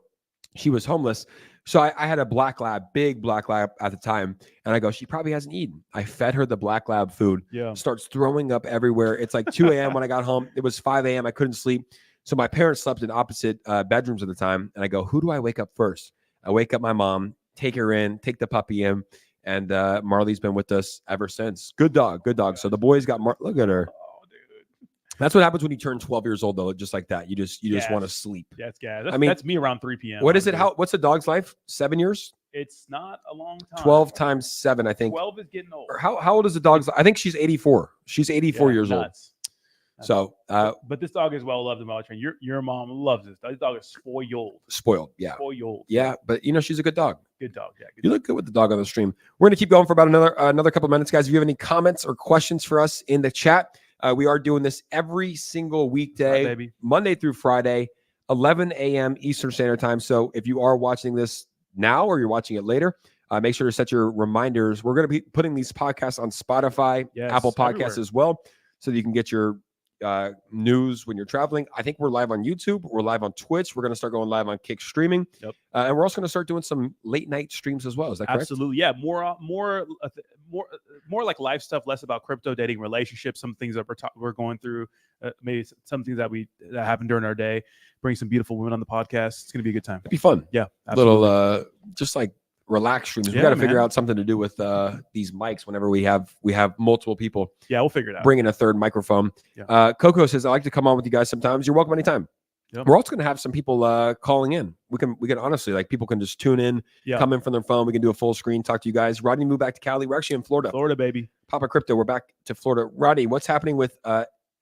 [SPEAKER 1] She was homeless. So I had a black lab, big black lab at the time. And I go, "She probably hasn't eaten." I fed her the black lab food.
[SPEAKER 2] Yeah.
[SPEAKER 1] Starts throwing up everywhere. It's like 2 a.m. when I got home. It was 5 a.m. I couldn't sleep. So my parents slept in opposite bedrooms at the time. And I go, "Who do I wake up first?" I wake up my mom, take her in, take the puppy in. And Marley's been with us ever since. Good dog, good dog. So the boys got look at her.
[SPEAKER 2] Oh, dude.
[SPEAKER 1] That's what happens when you turn 12 years old, though. Just like that. You just want to sleep.
[SPEAKER 2] Yeah, that's me around 3 p.m.
[SPEAKER 1] What is it? What's a dog's life? 7 years?
[SPEAKER 2] It's not a long time.
[SPEAKER 1] 12 times 7, I think.
[SPEAKER 2] 12 is getting old.
[SPEAKER 1] Or how old is the dog's? I think she's 84. She's 84 years old. So,
[SPEAKER 2] but this dog is well loved and well trained. Your mom loves this. This dog is spoiled.
[SPEAKER 1] Yeah.
[SPEAKER 2] Spoiled.
[SPEAKER 1] Yeah, but she's a good dog.
[SPEAKER 2] Good dog. Yeah.
[SPEAKER 1] You look good with the dog on the stream. We're gonna keep going for about another couple minutes, guys. If you have any comments or questions for us in the chat, we are doing this every single weekday, Monday through Friday, 11 a.m. Eastern Standard Time. So if you are watching this now or you're watching it later, make sure to set your reminders. We're gonna be putting these podcasts on Spotify, Apple Podcasts as well, so that you can get your news when you're traveling. I think we're live on YouTube. We're live on Twitch. We're going to start going live on Kick streaming.
[SPEAKER 2] Yep.
[SPEAKER 1] And we're also going to start doing some late night streams as well. Is that correct?
[SPEAKER 2] Absolutely. Yeah. More like live stuff, less about crypto, dating, relationships, some things that we're going through, maybe some things that happened during our day, bring some beautiful women on the podcast. It's going to be a good time.
[SPEAKER 1] It'd be fun.
[SPEAKER 2] Yeah. Absolutely.
[SPEAKER 1] Little, just like relax streams. We got to figure out something to do with these mics whenever we have multiple people.
[SPEAKER 2] Yeah, we'll figure it out.
[SPEAKER 1] Bring in a third microphone. Yeah. Coco says, "I like to come on with you guys sometimes." You're welcome anytime. Yep. We're also going to have some people calling in. We can honestly, like, people can just tune in, come in from their phone. We can do a full screen, talk to you guys. Rodney moved back to Cali. We're actually in Florida.
[SPEAKER 2] Florida, baby.
[SPEAKER 1] Papa Crypto. We're back to Florida. Rodney, what's happening with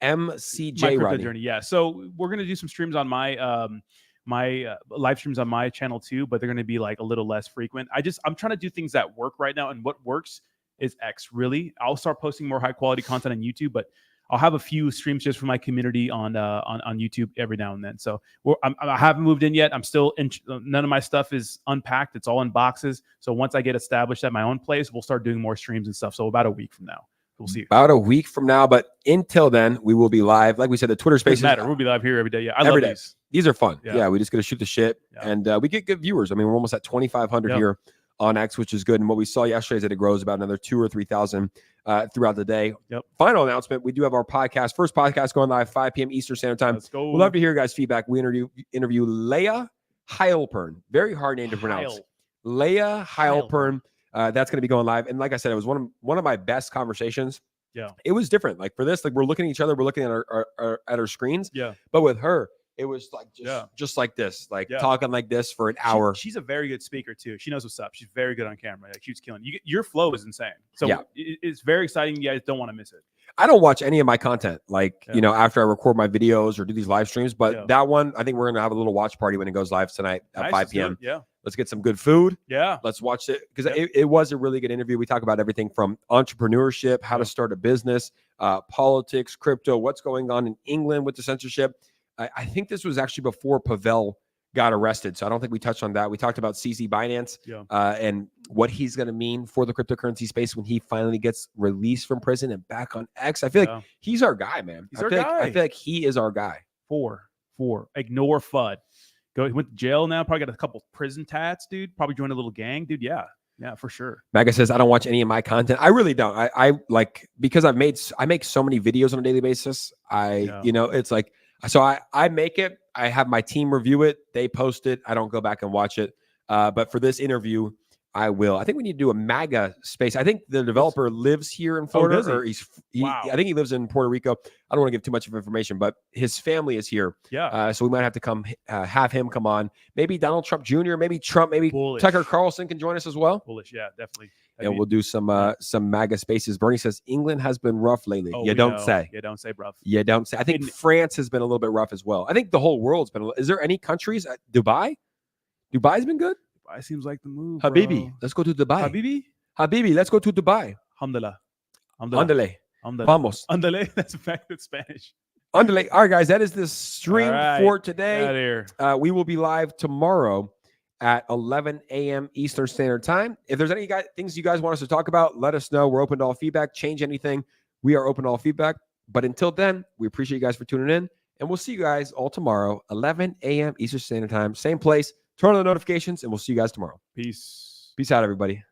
[SPEAKER 1] MCJ Rodney?
[SPEAKER 2] Journey. Yeah. So we're going to do some streams on my live streams on my channel too, but they're going to be like a little less frequent. I'm trying to do things that work right now, and what works is X. Really, I'll start posting more high quality content on YouTube, but I'll have a few streams just for my community on YouTube every now and then. So I haven't moved in yet. I'm still none of my stuff is unpacked. It's all in boxes. So once I get established at my own place, we'll start doing more streams and stuff. So about a week from now. We'll see.
[SPEAKER 1] About a week from now, but until then, we will be live. Like we said, the Twitter Spaces.
[SPEAKER 2] We'll be live here every day. Yeah, I love these.
[SPEAKER 1] These are fun.
[SPEAKER 2] Yeah.
[SPEAKER 1] Yeah, we just got to shoot the shit,
[SPEAKER 2] Yeah.
[SPEAKER 1] and we get good viewers. I mean, we're almost at 2,500
[SPEAKER 2] Yep.
[SPEAKER 1] here on X, which is good. And what we saw yesterday is that it grows about another 2,000 or 3,000 throughout the day.
[SPEAKER 2] Yep.
[SPEAKER 1] Final announcement: we do have our podcast, first podcast going live 5 p.m. Eastern Standard Time.
[SPEAKER 2] Let's go.
[SPEAKER 1] We'd love to hear your guys' feedback. We interview Leah Heilpern. Very hard name to pronounce. Leah Heilpern. That's going to be going live. And like I said, it was one of my best conversations.
[SPEAKER 2] Yeah.
[SPEAKER 1] It was different. Like for this, like we're looking at each other, we're looking at our screens.
[SPEAKER 2] Yeah.
[SPEAKER 1] But with her, it was like just like this, like
[SPEAKER 2] Yeah.
[SPEAKER 1] talking like this for an hour.
[SPEAKER 2] She's a very good speaker too. She knows what's up. She's very good on camera. Like, she was killing. Your flow is insane. So
[SPEAKER 1] Yeah.
[SPEAKER 2] it's very exciting. You guys don't want to miss it.
[SPEAKER 1] I don't watch any of my content, like,
[SPEAKER 2] Yeah.
[SPEAKER 1] you know, after I record my videos or do these live streams. But
[SPEAKER 2] Yeah.
[SPEAKER 1] that one, I think we're going to have a little watch party when it goes live tonight at
[SPEAKER 2] Nice,
[SPEAKER 1] 5
[SPEAKER 2] let's do
[SPEAKER 1] p.m.
[SPEAKER 2] it. Yeah.
[SPEAKER 1] Let's get some good food.
[SPEAKER 2] Yeah.
[SPEAKER 1] Let's watch it because
[SPEAKER 2] Yeah.
[SPEAKER 1] it was a really good interview. We talk about everything from entrepreneurship, how to start a business, politics, crypto, what's going on in England with the censorship. I think this was actually before Pavel got arrested. So I don't think we touched on that. We talked about CZ Binance and what he's going to mean for the cryptocurrency space when he finally gets released from prison and back on X. I feel like he's our guy, man.
[SPEAKER 2] He's our guy.
[SPEAKER 1] I feel like he is our guy.
[SPEAKER 2] Four. Ignore FUD. He went to jail now. Probably got a couple prison tats, dude. Probably joined a little gang, dude. Yeah, for sure.
[SPEAKER 1] Maga says, I don't watch any of my content. I really don't. I like, because I make so many videos on a daily basis. You know, it's like, so I make it. I have my team review it. They post it. I don't go back and watch it. But for this interview, I will. I think we need to do a MAGA space. I think the developer lives here in Florida,
[SPEAKER 2] does he?
[SPEAKER 1] or
[SPEAKER 2] Wow.
[SPEAKER 1] I think he lives in Puerto Rico. I don't want to give too much of information, but his family is here.
[SPEAKER 2] Yeah.
[SPEAKER 1] So we might have to have him come on. Maybe Donald Trump Jr., maybe Trump, maybe
[SPEAKER 2] Bullish.
[SPEAKER 1] Tucker Carlson can join us as well.
[SPEAKER 2] Bullish. Yeah, definitely.
[SPEAKER 1] And we'll do some MAGA spaces. Bernie says England has been rough lately.
[SPEAKER 2] Oh,
[SPEAKER 1] you don't say.
[SPEAKER 2] You don't say, bruv.
[SPEAKER 1] You don't say. I think France has been a little bit rough as well. I think the whole world's been. Is there any countries? Dubai? Dubai's been good.
[SPEAKER 2] Dubai seems like the move.
[SPEAKER 1] Habibi,
[SPEAKER 2] bro.
[SPEAKER 1] let's go to Dubai.
[SPEAKER 2] Habibi.
[SPEAKER 1] Let's go to Dubai.
[SPEAKER 2] Alhamdulillah.
[SPEAKER 1] Andale. Vamos.
[SPEAKER 2] Andale. That's Spanish.
[SPEAKER 1] Andale. All right, guys. That is the stream for
[SPEAKER 2] Get
[SPEAKER 1] today.
[SPEAKER 2] out of here.
[SPEAKER 1] We will be live tomorrow at 11 a.m. Eastern Standard Time. If there's any things you guys want us to talk about, let us know. We're open to all feedback. Change anything. We are open to all feedback. But until then, we appreciate you guys for tuning in. And we'll see you guys all tomorrow, 11 a.m. Eastern Standard Time. Same place. Turn on the notifications, and we'll see you guys tomorrow.
[SPEAKER 2] Peace.
[SPEAKER 1] Peace out, everybody.